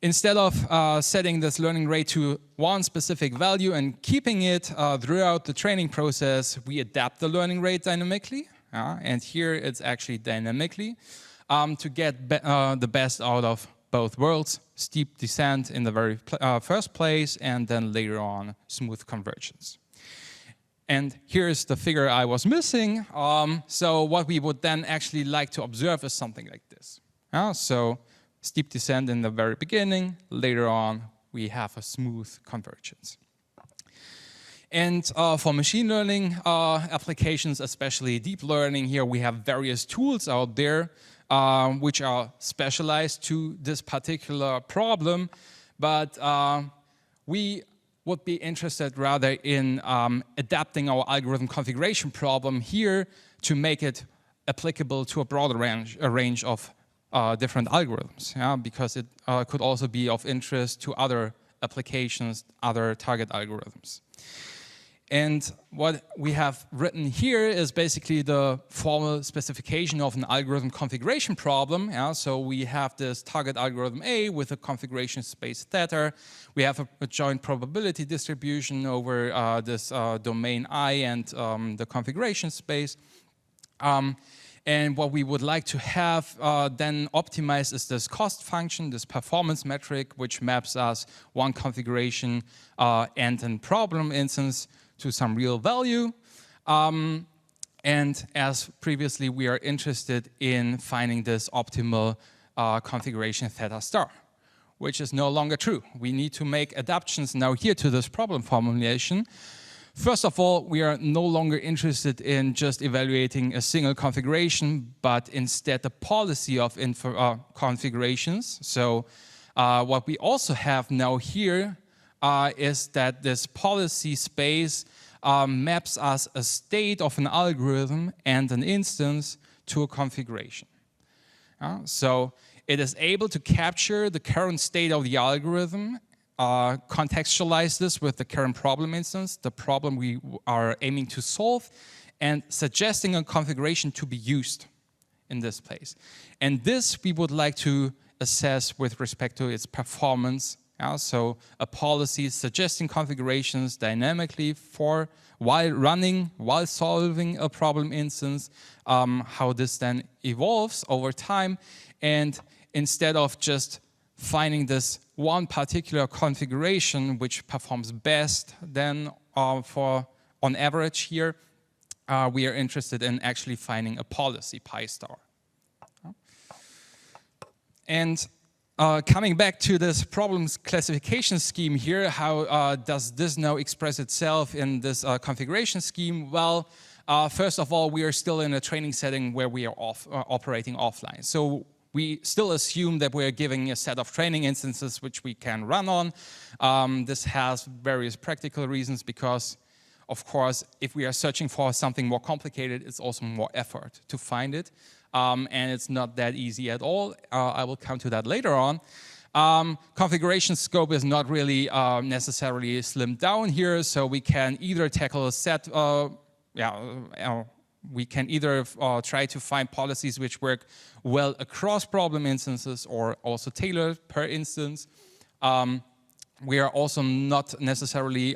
[SPEAKER 3] instead of setting this learning rate to one specific value and keeping it throughout the training process, we adapt the learning rate dynamically. And here it's actually dynamically to get the best out of both worlds, steep descent in the very first place, and then later on smooth convergence. And here's the figure I was missing. So what we would then actually like to observe is something like this. So steep descent in the very beginning, later on we have a smooth convergence. And for machine learning applications, especially deep learning, here we have various tools out there which are specialized to this particular problem, but we would be interested rather in adapting our algorithm configuration problem here to make it applicable to a broader range of different algorithms, because it could also be of interest to other applications, other target algorithms. And what we have written here is basically the formal specification of an algorithm configuration problem. So we have this target algorithm A with a configuration space theta. We have a joint probability distribution over this domain I and the configuration space. And what we would like to have then optimized is this cost function, this performance metric, which maps us one configuration and a problem instance to some real value. And as previously, we are interested in finding this optimal configuration theta star, which is no longer true. We need to make adaptations now here to this problem formulation. First of all, we are no longer interested in just evaluating a single configuration, but instead the policy of configurations. So what we also have now here is that this policy space maps us a state of an algorithm and an instance to a configuration. So it is able to capture the current state of the algorithm, contextualize this with the current problem instance, the problem we are aiming to solve, and suggesting a configuration to be used in this place. And this we would like to assess with respect to its performance. So a policy suggesting configurations dynamically while solving a problem instance, how this then evolves over time. And instead of just finding this one particular configuration which performs best, then on average here, we are interested in actually finding a policy pi star. And coming back to this problems classification scheme here, how does this now express itself in this configuration scheme? Well, first of all, we are still in a training setting where we are operating offline. So we still assume that we're giving a set of training instances which we can run on. This has various practical reasons because, of course, if we are searching for something more complicated, it's also more effort to find it. And it's not that easy at all. I will come to that later on. Configuration scope is not really necessarily slimmed down here, so we can either tackle a set, we can either try to find policies which work well across problem instances or also tailored per instance. We are also not necessarily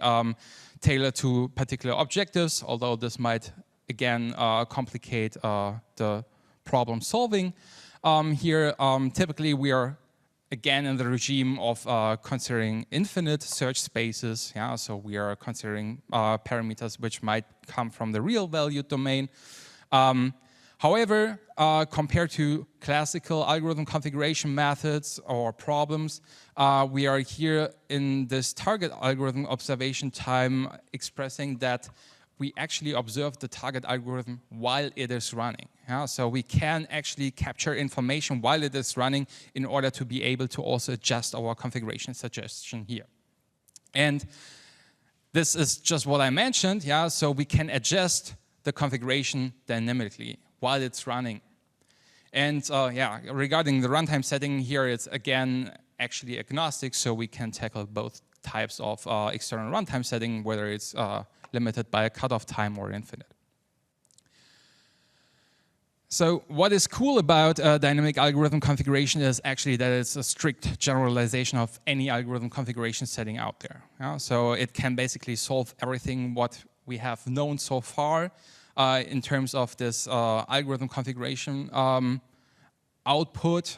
[SPEAKER 3] tailored to particular objectives, although this might, again, complicate the problem solving. Here, typically we are again in the regime of considering infinite search spaces. Yeah, so we are considering parameters which might come from the real valued domain. However, compared to classical algorithm configuration methods or problems, we are here in this target algorithm observation time expressing that we actually observe the target algorithm while it is running. Yeah? So we can actually capture information while it is running in order to be able to also adjust our configuration suggestion here. And this is just what I mentioned. Yeah? So we can adjust the configuration dynamically while it's running. And regarding the runtime setting here, it's again actually agnostic, so we can tackle both types of external runtime setting, whether it's limited by a cutoff time or infinite. So what is cool about dynamic algorithm configuration is actually that it's a strict generalization of any algorithm configuration setting out there. Yeah? So it can basically solve everything what we have known so far in terms of this algorithm configuration output,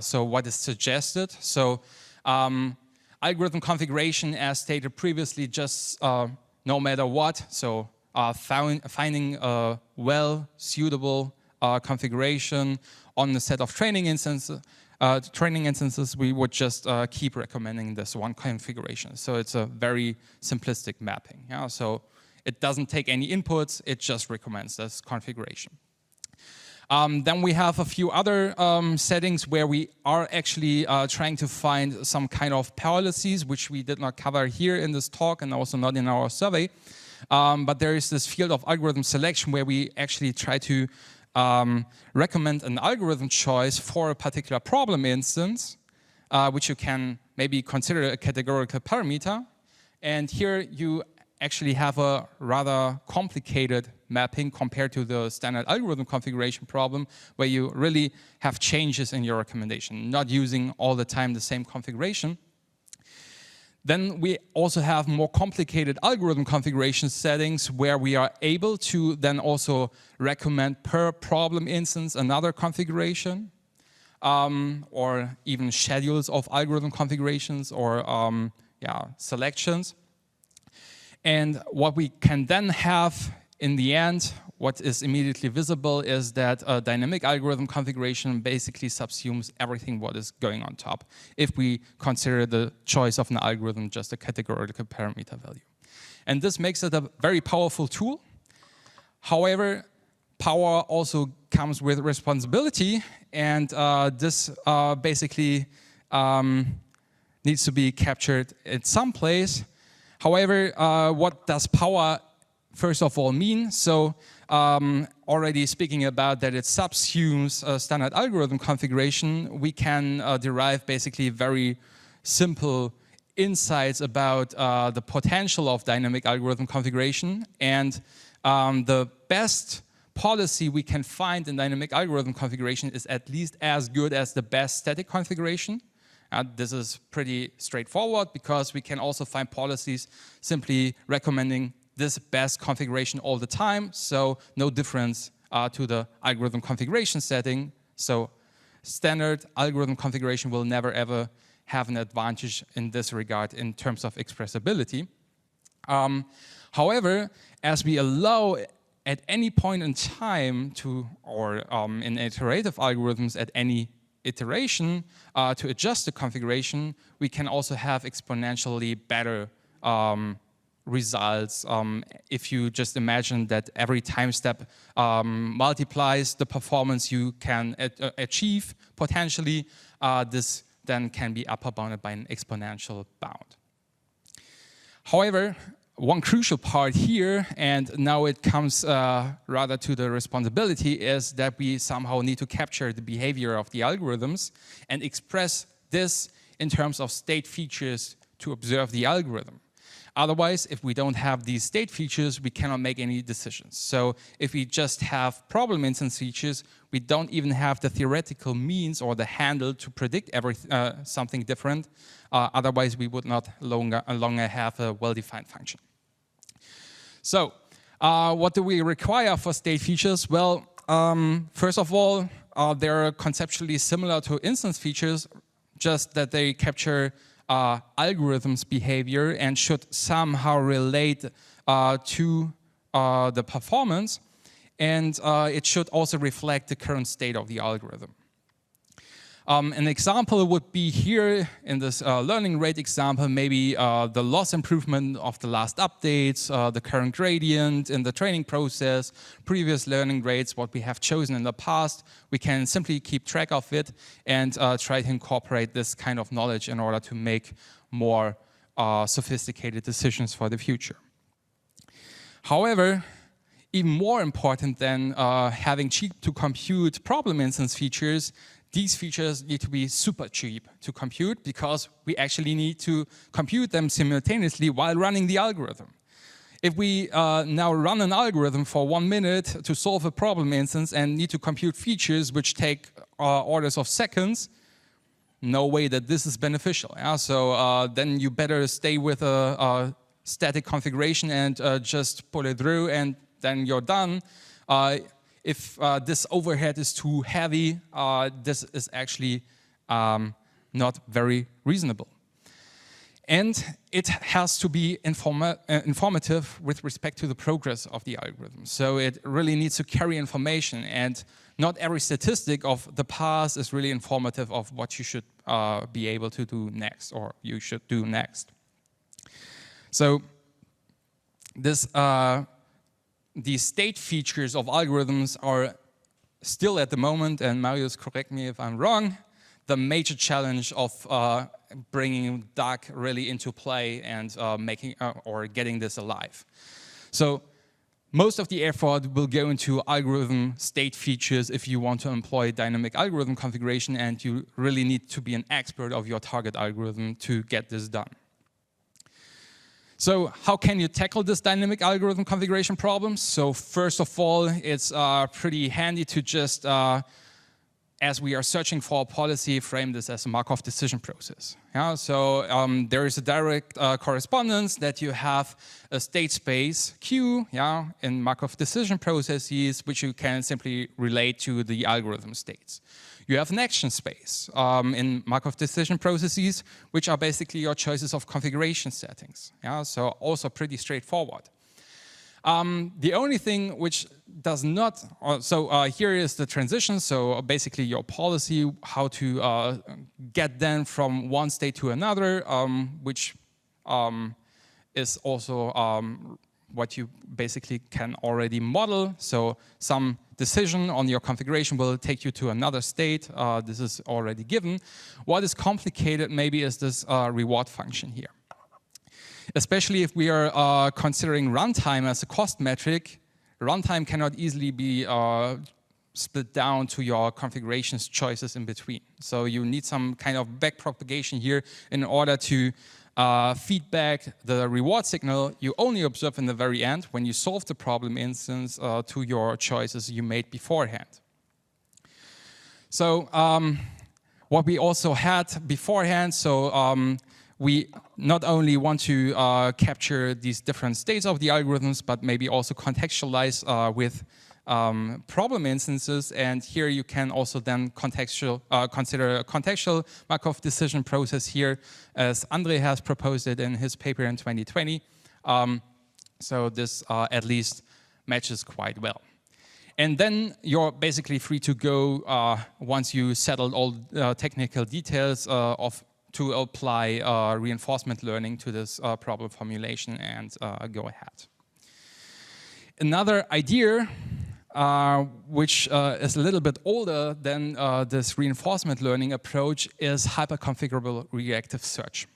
[SPEAKER 3] so what is suggested. So algorithm configuration, as stated previously, just no matter what, so finding a well-suitable configuration on the set of training instances, we would just keep recommending this one configuration. So it's a very simplistic mapping. Yeah? So it doesn't take any inputs, it just recommends this configuration. Then we have a few other settings where we are actually trying to find some kind of policies, which we did not cover here in this talk and also not in our survey. But there is this field of algorithm selection where we actually try to recommend an algorithm choice for a particular problem instance, which you can maybe consider a categorical parameter. And here you actually have a rather complicated mapping compared to the standard algorithm configuration problem, where you really have changes in your recommendation, not using all the time the same configuration. Then we also have more complicated algorithm configuration settings where we are able to then also recommend per problem instance another configuration, or even schedules of algorithm configurations or selections. And what we can then have in the end, what is immediately visible is that a dynamic algorithm configuration basically subsumes everything what is going on top, if we consider the choice of an algorithm just a categorical parameter value. And this makes it a very powerful tool. However, power also comes with responsibility, and this basically needs to be captured at some place. However, what does power first of all mean? So already speaking about that it subsumes a standard algorithm configuration, we can derive basically very simple insights about the potential of dynamic algorithm configuration. And the best policy we can find in dynamic algorithm configuration is at least as good as the best static configuration. This is pretty straightforward because we can also find policies simply recommending this best configuration all the time, so no difference to the algorithm configuration setting. So standard algorithm configuration will never ever have an advantage in this regard in terms of expressibility. However, as we allow at any point in time to, or in iterative algorithms at any iteration to adjust the configuration, we can also have exponentially better results if you just imagine that every time step multiplies the performance you can achieve potentially. This then can be upper bounded by an exponential bound. However, one crucial part here, and now it comes rather to the responsibility, is that we somehow need to capture the behavior of the algorithms and express this in terms of state features to observe the algorithm. Otherwise, if we don't have these state features, we cannot make any decisions. So if we just have problem instance features, we don't even have the theoretical means or the handle to predict something different. Otherwise, we would not longer have a well-defined function. So what do we require for state features? Well, first of all, they're conceptually similar to instance features, just that they capture algorithms' behavior and should somehow relate to the performance, and it should also reflect the current state of the algorithm. An example would be here in this learning rate example, maybe the loss improvement of the last updates, the current gradient in the training process, previous learning rates, what we have chosen in the past. We can simply keep track of it and try to incorporate this kind of knowledge in order to make more sophisticated decisions for the future. However, even more important than having cheap to compute problem instance features, these features need to be super cheap to compute because we actually need to compute them simultaneously while running the algorithm. If we now run an algorithm for 1 minute to solve a problem instance and need to compute features which take orders of seconds, no way that this is beneficial. Yeah? So then you better stay with a static configuration and just pull it through, and then you're done. If this overhead is too heavy, this is actually not very reasonable. And it has to be informative with respect to the progress of the algorithm. So it really needs to carry information, and not every statistic of the past is really informative of what you should be able to do next, or you should do next. So this the state features of algorithms are still at the moment, and Marius, correct me if I'm wrong, the major challenge of bringing DAG really into play and making or getting this alive. So most of the effort will go into algorithm state features if you want to employ dynamic algorithm configuration, and you really need to be an expert of your target algorithm to get this done. So how can you tackle this dynamic algorithm configuration problem? So first of all, it's pretty handy to just, as we are searching for a policy, frame this as a Markov decision process. Yeah? So there is a direct correspondence that you have a state space Q, yeah, in Markov decision processes, which you can simply relate to the algorithm states. You have an action space in Markov decision processes, which are basically your choices of configuration settings. Yeah, so also pretty straightforward. The only thing which does not, here is the transition, so basically your policy, how to get then from one state to another, which is also what you basically can already model. So some decision on your configuration will take you to another state. This is already given. What is complicated maybe is this reward function here. Especially if we are considering runtime as a cost metric, runtime cannot easily be split down to your configurations choices in between. So you need some kind of backpropagation here in order to feedback the reward signal you only observe in the very end when you solve the problem instance to your choices you made beforehand. So what we also had beforehand, so we not only want to capture these different states of the algorithms, but maybe also contextualize with problem instances, and here you can also then consider a contextual Markov decision process here, as Andre has proposed it in his paper in 2020. So this at least matches quite well. And then you're basically free to go once you settled all technical details to apply reinforcement learning to this problem formulation and go ahead. Another idea, which is a little bit older than this reinforcement learning approach, is hyperconfigurable reactive search.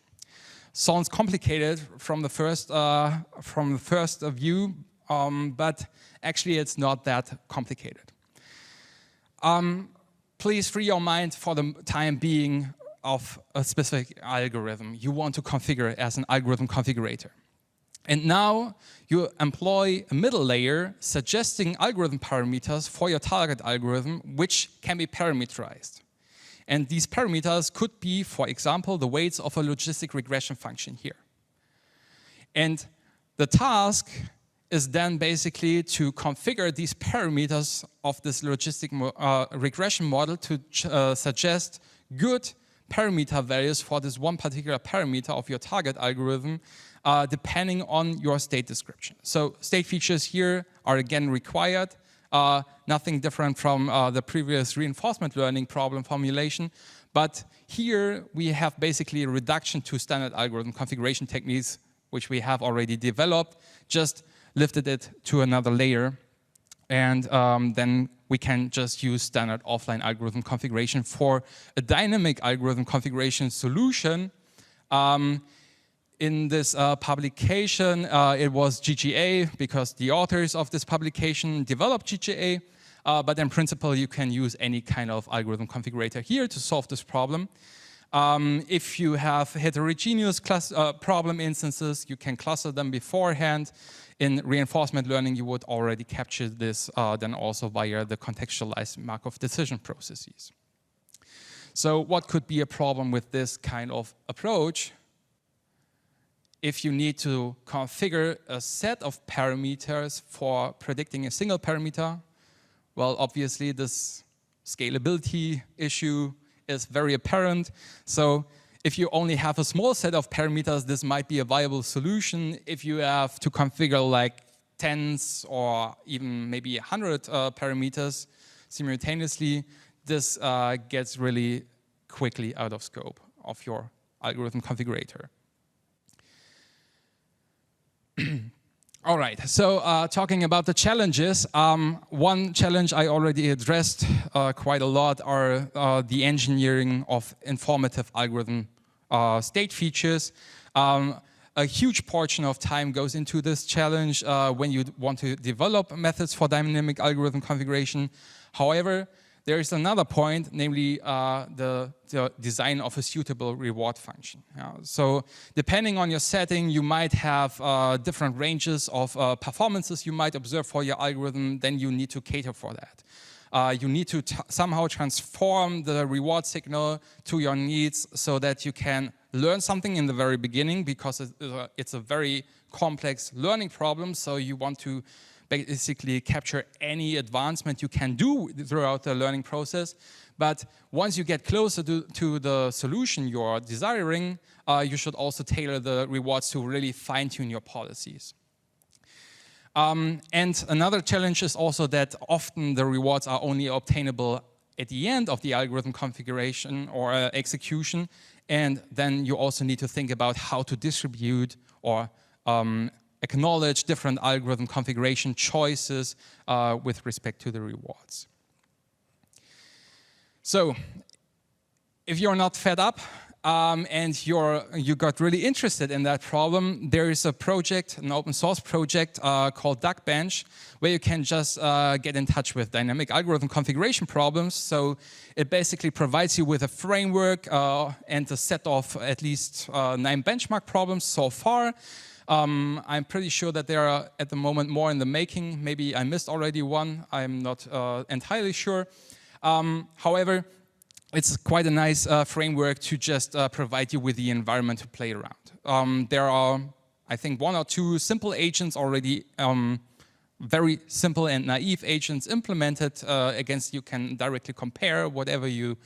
[SPEAKER 3] Sounds complicated from the first view, but actually it's not that complicated. Please free your mind for the time being of a specific algorithm you want to configure as an algorithm configurator. And now you employ a middle layer suggesting algorithm parameters for your target algorithm, which can be parameterized. And these parameters could be, for example, the weights of a logistic regression function here. And the task is then basically to configure these parameters of this logistic regression model to suggest good parameter values for this one particular parameter of your target algorithm, depending on your state description. So state features here are again required, nothing different from the previous reinforcement learning problem formulation, but here we have basically a reduction to standard algorithm configuration techniques, which we have already developed, just lifted it to another layer, and then we can just use standard offline algorithm configuration for a dynamic algorithm configuration solution. In this publication, it was GGA because the authors of this publication developed GGA, but in principle you can use any kind of algorithm configurator here to solve this problem. If you have heterogeneous problem instances, you can cluster them beforehand. In reinforcement learning, you would already capture this then also via the contextualized Markov decision processes. So what could be a problem with this kind of approach? If you need to configure a set of parameters for predicting a single parameter, well, obviously this scalability issue is very apparent. So if you only have a small set of parameters, this might be a viable solution. If you have to configure like tens or even maybe 100 parameters simultaneously, this gets really quickly out of scope of your algorithm configurator. All right, so talking about the challenges, one challenge I already addressed quite a lot are the engineering of informative algorithm state features. A huge portion of time goes into this challenge when you want to develop methods for dynamic algorithm configuration. However, there is another point, namely the design of a suitable reward function. So depending on your setting, you might have different ranges of performances you might observe for your algorithm, then you need to cater for that. You need to somehow transform the reward signal to your needs so that you can learn something in the very beginning, because it's a very complex learning problem, so you want to basically capture any advancement you can do throughout the learning process. But once you get closer to the solution you're desiring, you should also tailor the rewards to really fine-tune your policies. And another challenge is also that often the rewards are only obtainable at the end of the algorithm configuration or execution, and then you also need to think about how to distribute or acknowledge different algorithm configuration choices with respect to the rewards. So, if you're not fed up and you got really interested in that problem, there is a project, an open source project called DuckBench, where you can just get in touch with dynamic algorithm configuration problems. So it basically provides you with a framework and a set of at least 9 benchmark problems so far. I'm pretty sure that there are at the moment more in the making. Maybe I missed already one, I'm not entirely sure. However, it's quite a nice framework to just provide you with the environment to play around. There are, I think, 1 or 2 simple agents already, very simple and naive agents implemented against you can directly compare whatever you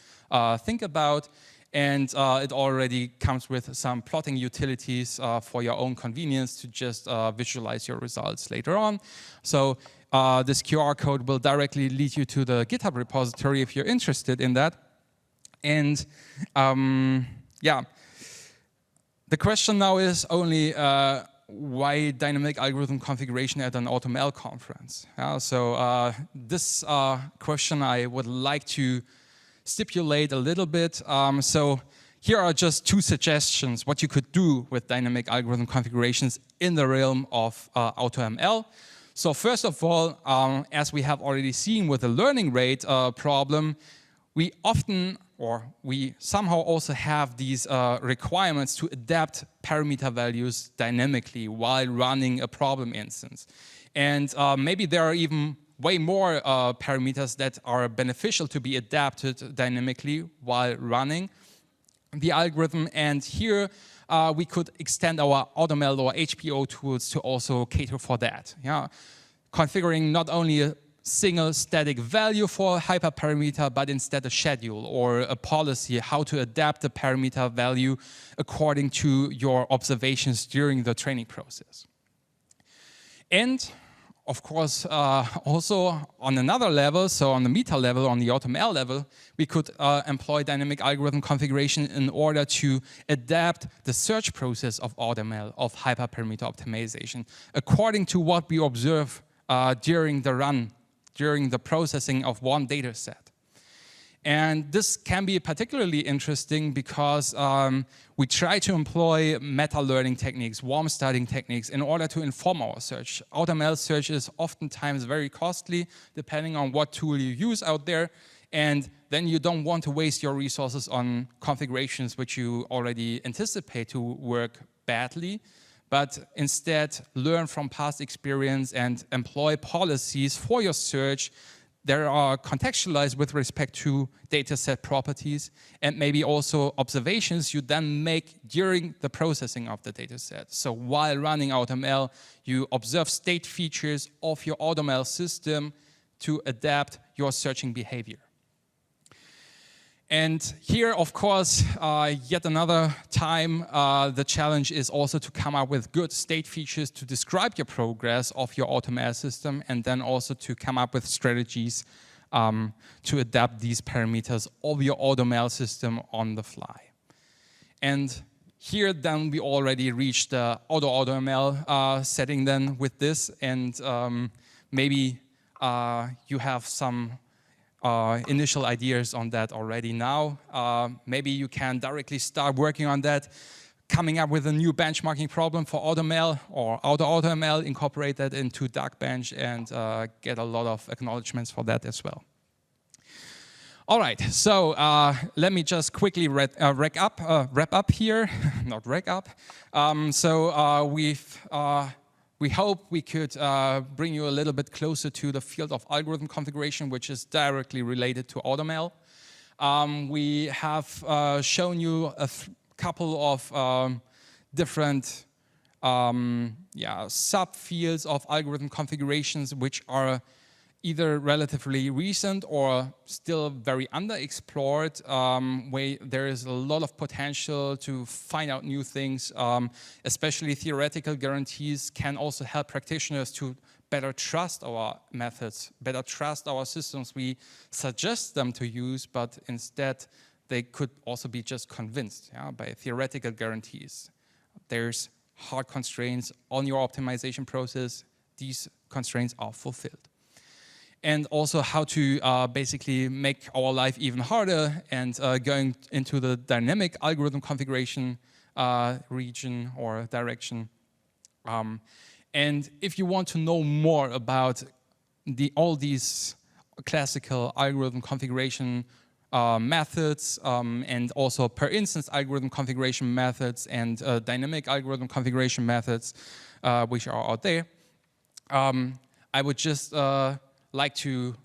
[SPEAKER 3] think about. And it already comes with some plotting utilities for your own convenience to just visualize your results later on. So this QR code will directly lead you to the GitHub repository if you're interested in that. And yeah, The question now is only why dynamic algorithm configuration at an AUTOML conference? This question I would like to stipulate a little bit. So here are just two suggestions what you could do with dynamic algorithm configurations in the realm of AUTOML. So first of all, as we have already seen with the learning rate problem, we often, or we somehow also have these requirements to adapt parameter values dynamically while running a problem instance. And maybe there are even way more parameters that are beneficial to be adapted dynamically while running the algorithm. And here we could extend our AUTOML or HPO tools to also cater for that. Yeah, configuring not only a single static value for a hyperparameter, but instead a schedule or a policy, how to adapt the parameter value according to your observations during the training process. And of course, also on another level, so on the meta level, on the AUTOML level, we could employ dynamic algorithm configuration in order to adapt the search process of AUTOML, of hyperparameter optimization, according to what we observe during the run, during the processing of one data set. And this can be particularly interesting because we try to employ meta-learning techniques, warm starting techniques in order to inform our search. AUTOML search is oftentimes very costly depending on what tool you use out there, and then you don't want to waste your resources on configurations which you already anticipate to work badly, but instead learn from past experience and employ policies for your search that are contextualized with respect to dataset properties and maybe also observations you then make during the processing of the dataset. So while running AUTOML, you observe state features of your AUTOML system to adapt your searching behavior. And here, of course, yet another time, the challenge is also to come up with good state features to describe your progress of your AUTOML system, and then also to come up with strategies to adapt these parameters of your AUTOML system on the fly. And here, then, we already reached the AutoML setting then with this, and maybe you have some initial ideas on that already now. Maybe you can directly start working on that, coming up with a new benchmarking problem for AUTOML or AutoML, incorporate that into DarkBench, and get a lot of acknowledgements for that as well. All right, so let me just quickly wrap up here, not wrap up. We hope we could bring you a little bit closer to the field of algorithm configuration, which is directly related to AUTOML. We have shown you a couple of different subfields of algorithm configurations, which are either relatively recent or still very underexplored, where there is a lot of potential to find out new things. Especially theoretical guarantees can also help practitioners to better trust our methods, better trust our systems. We suggest them to use, but instead they could also be just convinced by theoretical guarantees. There's hard constraints on your optimization process. These constraints are fulfilled. And also how to basically make our life even harder, and going into the dynamic algorithm configuration region or direction. And if you want to know more about all these classical algorithm configuration methods, and also per instance algorithm configuration methods and dynamic algorithm configuration methods, which are out there, I would just like to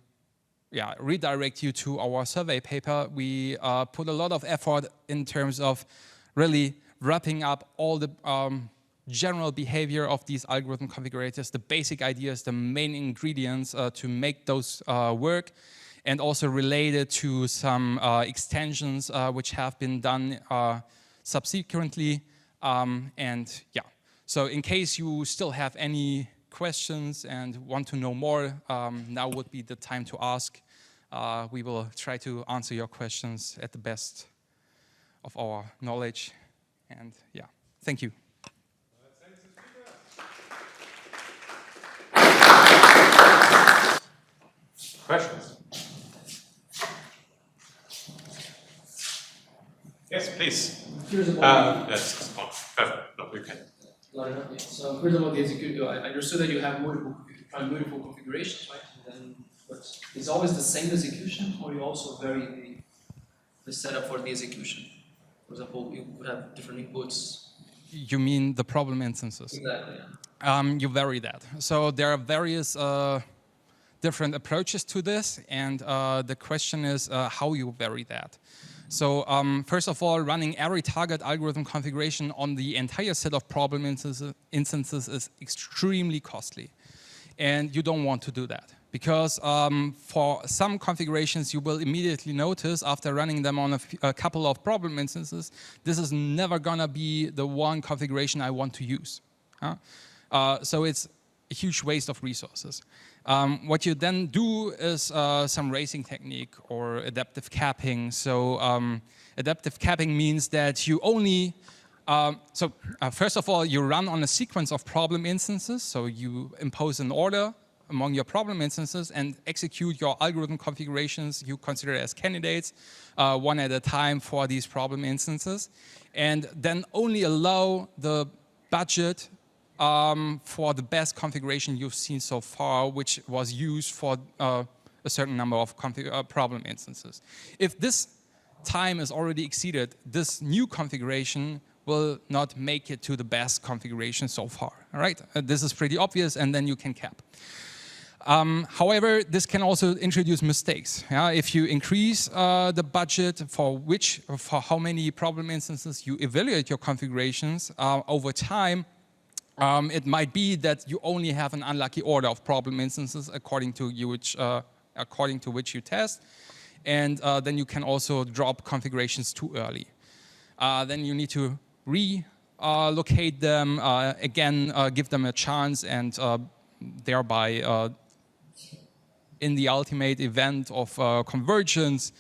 [SPEAKER 3] redirect you to our survey paper. We put a lot of effort in terms of really wrapping up all the general behavior of these algorithm configurators, the basic ideas, the main ingredients to make those work, and also related to some extensions which have been done subsequently. So in case you still have any questions and want to know more, now would be the time to ask. We will try to answer your questions at the best of our knowledge. And Thank you.
[SPEAKER 4] Questions? Yes, please. Yes, perfect. No, you can.
[SPEAKER 5] So first about the execution, I understood that you have multiple configurations, right? And then, but it's always the same execution, or you also vary the setup for the execution. For example, you would have different inputs.
[SPEAKER 3] You mean the problem instances?
[SPEAKER 5] Exactly. Yeah.
[SPEAKER 3] You vary that. So there are various different approaches to this, and the question is how you vary that. So first of all, running every target algorithm configuration on the entire set of problem instances is extremely costly. And you don't want to do that. Because for some configurations, you will immediately notice after running them on a couple of problem instances, this is never gonna be the one configuration I want to use. So it's a huge waste of resources. What you then do is some racing technique or adaptive capping. So adaptive capping means that you only, first of all, you run on a sequence of problem instances. So you impose an order among your problem instances and execute your algorithm configurations you consider as candidates, one at a time for these problem instances. And then only allow the budget for the best configuration you've seen so far, which was used for a certain number of problem instances. If this time is already exceeded, this new configuration will not make it to the best configuration so far. All right, this is pretty obvious, and then you can cap. However, this can also introduce mistakes. Yeah? If you increase the budget for how many problem instances you evaluate your configurations over time, it might be that you only have an unlucky order of problem instances according to which you test, and then you can also drop configurations too early. Then you need to relocate them again, give them a chance, and thereby, in the ultimate event of convergence,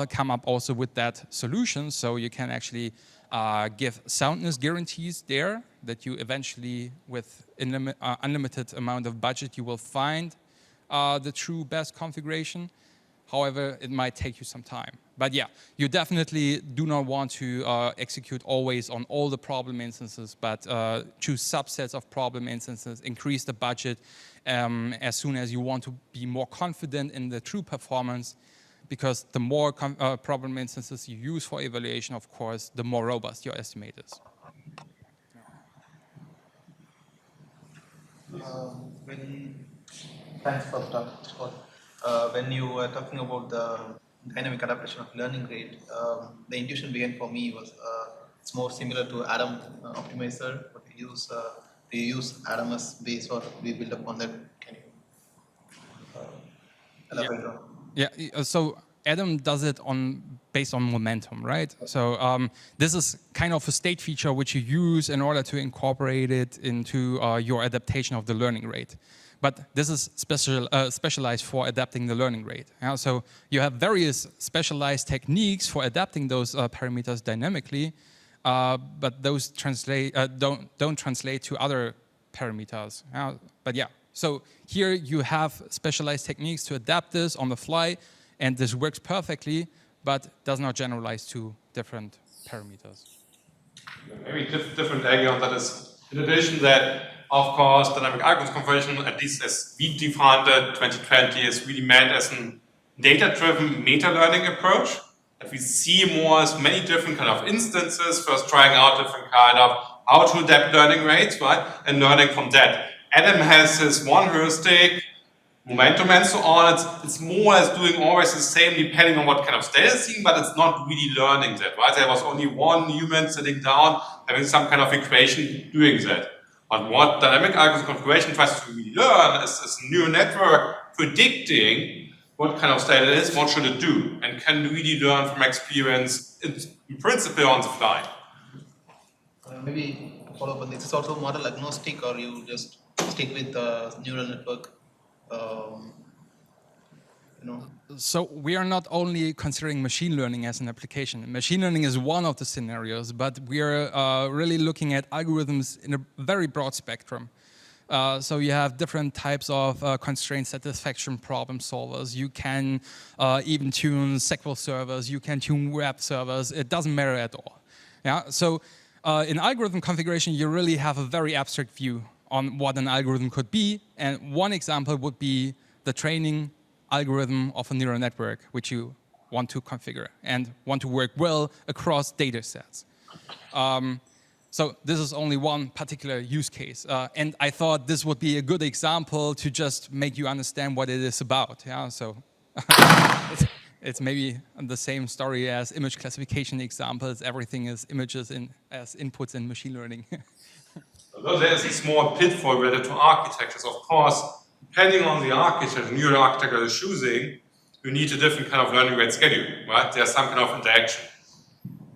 [SPEAKER 3] come up also with that solution. So you can actually give soundness guarantees there that you eventually, with unlimited amount of budget, you will find the true best configuration. However, it might take you some time. But yeah, you definitely do not want to execute always on all the problem instances, but choose subsets of problem instances, increase the budget as soon as you want to be more confident in the true performance, because the more problem instances you use for evaluation, of course, the more robust your estimate is.
[SPEAKER 6] Thanks for the talk, Scott. When you were talking about the dynamic adaptation of learning rate, the intuition behind for me was it's more similar to ADAM optimizer. What we use, do you use ADAM as base, or we build upon that? Can you elaborate on?
[SPEAKER 3] Yeah. So ADAM does it based on momentum, right? So this is kind of a state feature which you use in order to incorporate it into your adaptation of the learning rate. But this is specialized for adapting the learning rate. Yeah? So you have various specialized techniques for adapting those parameters dynamically, but those don't translate to other parameters. Yeah? But yeah, so here you have specialized techniques to adapt this on the fly, and this works perfectly, but does not generalize to different parameters.
[SPEAKER 4] Maybe different angle on that is, in addition that, of course, dynamic algorithm conversion, at least as we defined it, 2020 is really meant as a data-driven meta-learning approach. That we see more as many different kind of instances, first trying out different kind of how to adapt learning rates, right? And learning from that. Adam has his one heuristic, momentum and so on. It's more as doing always the same depending on what kind of state it's seeing, but it's not really learning that, right? There was only one human sitting down having some kind of equation doing that. But what dynamic algorithm configuration tries to really learn is a neural network predicting what kind of state it is, what should it do, and can really learn from experience in principle on the fly.
[SPEAKER 6] Maybe follow up on this. It's also model agnostic, or you just stick with the neural network,
[SPEAKER 3] So we are not only considering machine learning as an application. Machine learning is one of the scenarios, but we are really looking at algorithms in a very broad spectrum. So you have different types of constraint satisfaction problem solvers. You can even tune SQL servers. You can tune web servers. It doesn't matter at all. Yeah. So in algorithm configuration, you really have a very abstract view on what an algorithm could be. And one example would be the training algorithm of a neural network, which you want to configure and want to work well across data sets. So this is only one particular use case. And I thought this would be a good example to just make you understand what it is about. Yeah, so it's maybe the same story as image classification examples. Everything is images as inputs in machine learning.
[SPEAKER 4] Although there's a small pitfall related to architectures, of course, depending on the architecture, the neural architecture you're choosing, you need a different kind of learning rate schedule, right? There's some kind of interaction.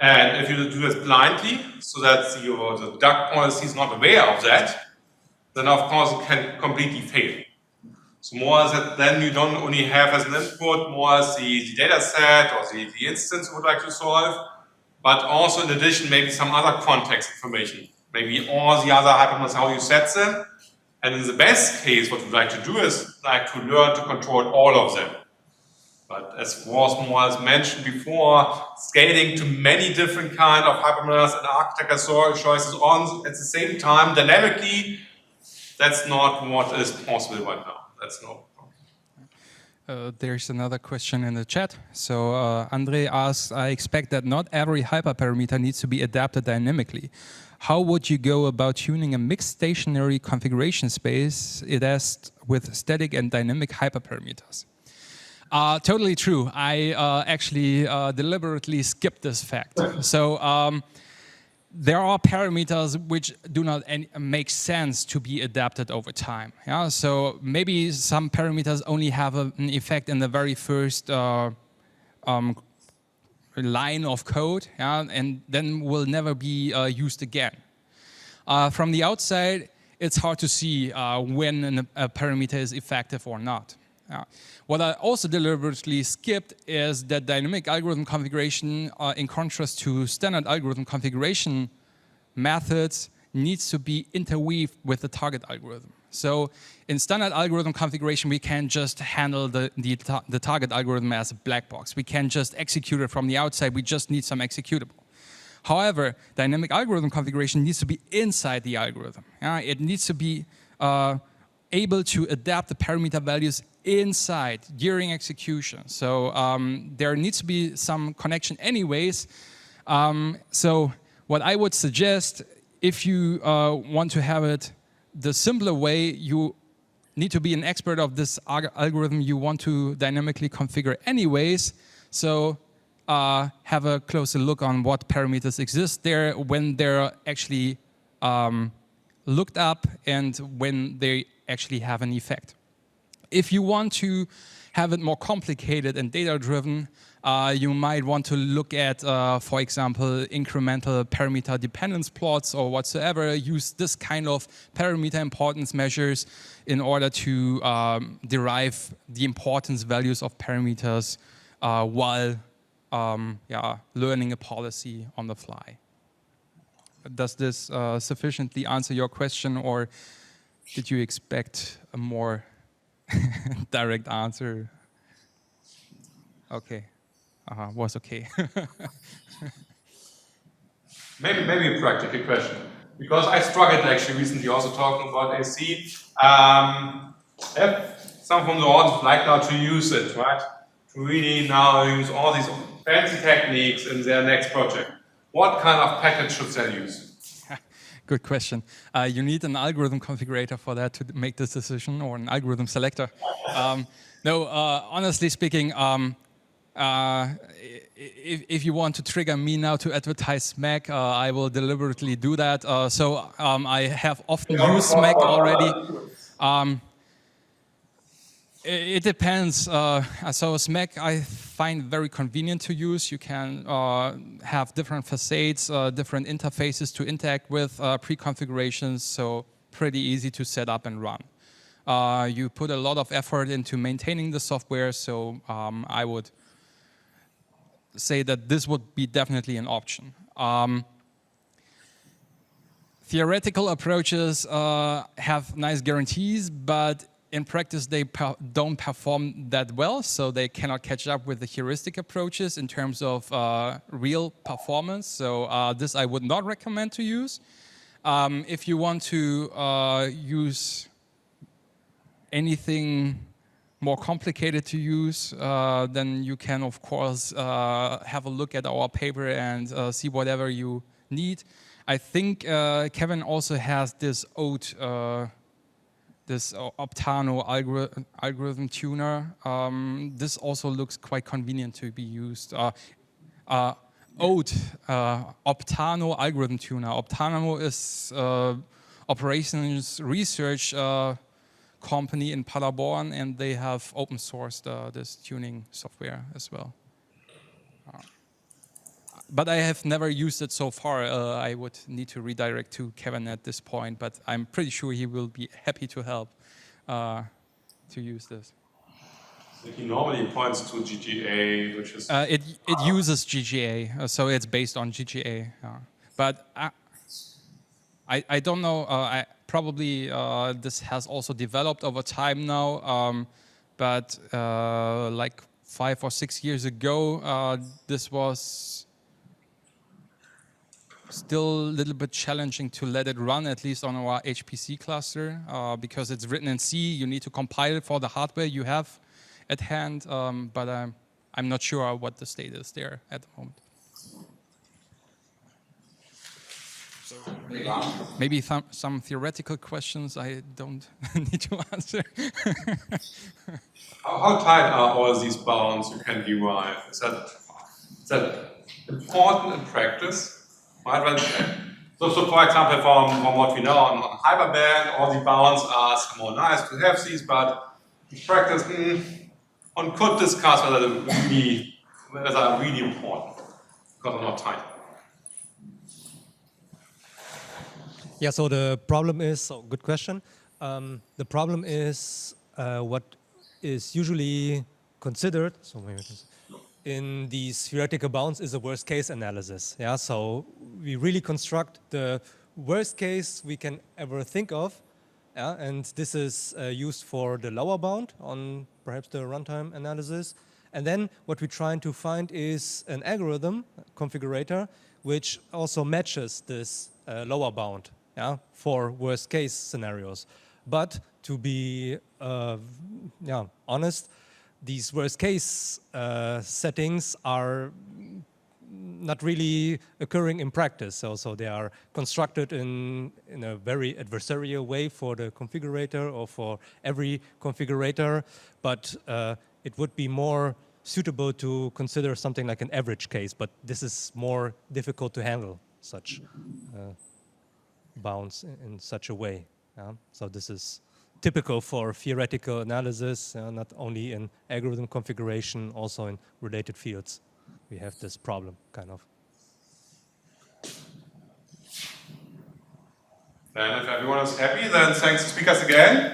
[SPEAKER 4] And if you do this blindly, so that the duck policy is not aware of that, then of course it can completely fail. So more as that, then you don't only have as an input more as the data set or the instance you would like to solve, but also in addition maybe some other context information, maybe all the other hyperparameters, how you set them. And in the best case, what we'd like to do is like to learn to control all of them. But as was more as mentioned before, scaling to many different kind of hyperparameters and architecture choices on at the same time dynamically, that's not what is possible right now. That's no problem.
[SPEAKER 3] There's another question in the chat. So Andre asks, I expect that not every hyperparameter needs to be adapted dynamically. How would you go about tuning a mixed stationary configuration space with static and dynamic hyperparameters? Totally true. I actually deliberately skipped this fact. So there are parameters which do not make sense to be adapted over time. Yeah? So maybe some parameters only have an effect in the very first line of code, yeah? And then will never be used again. From the outside, it's hard to see when a parameter is effective or not. What I also deliberately skipped is that dynamic algorithm configuration, in contrast to standard algorithm configuration methods, needs to be interweaved with the target algorithm. So in standard algorithm configuration, we can just handle the target algorithm as a black box. We can just execute it from the outside. We just need some executable. However, dynamic algorithm configuration needs to be inside the algorithm. It needs to be able to adapt the parameter values inside during execution. So there needs to be some connection anyways. So what I would suggest, if you want to have it the simpler way, you need to be an expert of this algorithm you want to dynamically configure anyways. So have a closer look on what parameters exist there when they're actually looked up and when they actually have an effect. If you want to have it more complicated and data-driven, you might want to look at, for example, incremental parameter dependence plots or whatsoever. Use this kind of parameter importance measures in order to derive the importance values of parameters while learning a policy on the fly. Does this sufficiently answer your question, or did you expect a more direct answer? Okay, was okay.
[SPEAKER 4] maybe a practical question, because I struggled actually recently also talking about AC. Some from the audience like now to use it, right? To really now use all these fancy techniques in their next project. What kind of package should they use?
[SPEAKER 3] Good question. You need an algorithm configurator for that to make this decision, or an algorithm selector. Honestly speaking, if you want to trigger me now to advertise SMAC, I will deliberately do that. I have often used SMAC already. It depends. So SMAC I find very convenient to use. You can have different facades, different interfaces to interact with, pre-configurations, so pretty easy to set up and run. You put a lot of effort into maintaining the software, so I would say that this would be definitely an option. Theoretical approaches have nice guarantees, but in practice they don't perform that well, so they cannot catch up with the heuristic approaches in terms of real performance. So this I would not recommend to use. If you want to use anything more complicated to use, then you can of course have a look at our paper and see whatever you need. I think Kevin also has this this Optano algorithm tuner. This also looks quite convenient to be used. Optano algorithm tuner. Optano is operations research company in Paderborn, and they have open sourced this tuning software as well. But I have never used it so far. I would need to redirect to Kevin at this point, but I'm pretty sure he will be happy to help to use this.
[SPEAKER 4] So he normally points to GGA, which is...
[SPEAKER 3] It uses GGA, so it's based on GGA. But I don't know, probably this has also developed over time now, but like 5 or 6 years ago, this was still a little bit challenging to let it run, at least on our HPC cluster, because it's written in C. You need to compile it for the hardware you have at hand, but I'm not sure what the state is there at the moment. So maybe some theoretical questions I don't need to answer.
[SPEAKER 4] How tight are all these bounds you can derive? Is that important in practice? Right? So for example, from what we know on hyperband, all the bounds are more nice to have these, but in practice, one could discuss whether they are really important because they're not tight.
[SPEAKER 1] Yeah, so the problem is, so good question. The problem is what is usually considered, so in these theoretical bounds is a worst case analysis. Yeah, so we really construct the worst case we can ever think of. Yeah, and this is used for the lower bound on perhaps the runtime analysis. And then what we're trying to find is an algorithm configurator which also matches this lower bound, yeah, for worst case scenarios. But to be honest, these worst case settings are not really occurring in practice. So they are constructed in a very adversarial way for the configurator or for every configurator. But it would be more suitable to consider something like an average case. But this is more difficult to handle such bounds in such a way. Yeah? So this is typical for theoretical analysis, not only in algorithm configuration, also in related fields. We have this problem, kind of.
[SPEAKER 4] And if everyone is happy, then thanks to speakers again.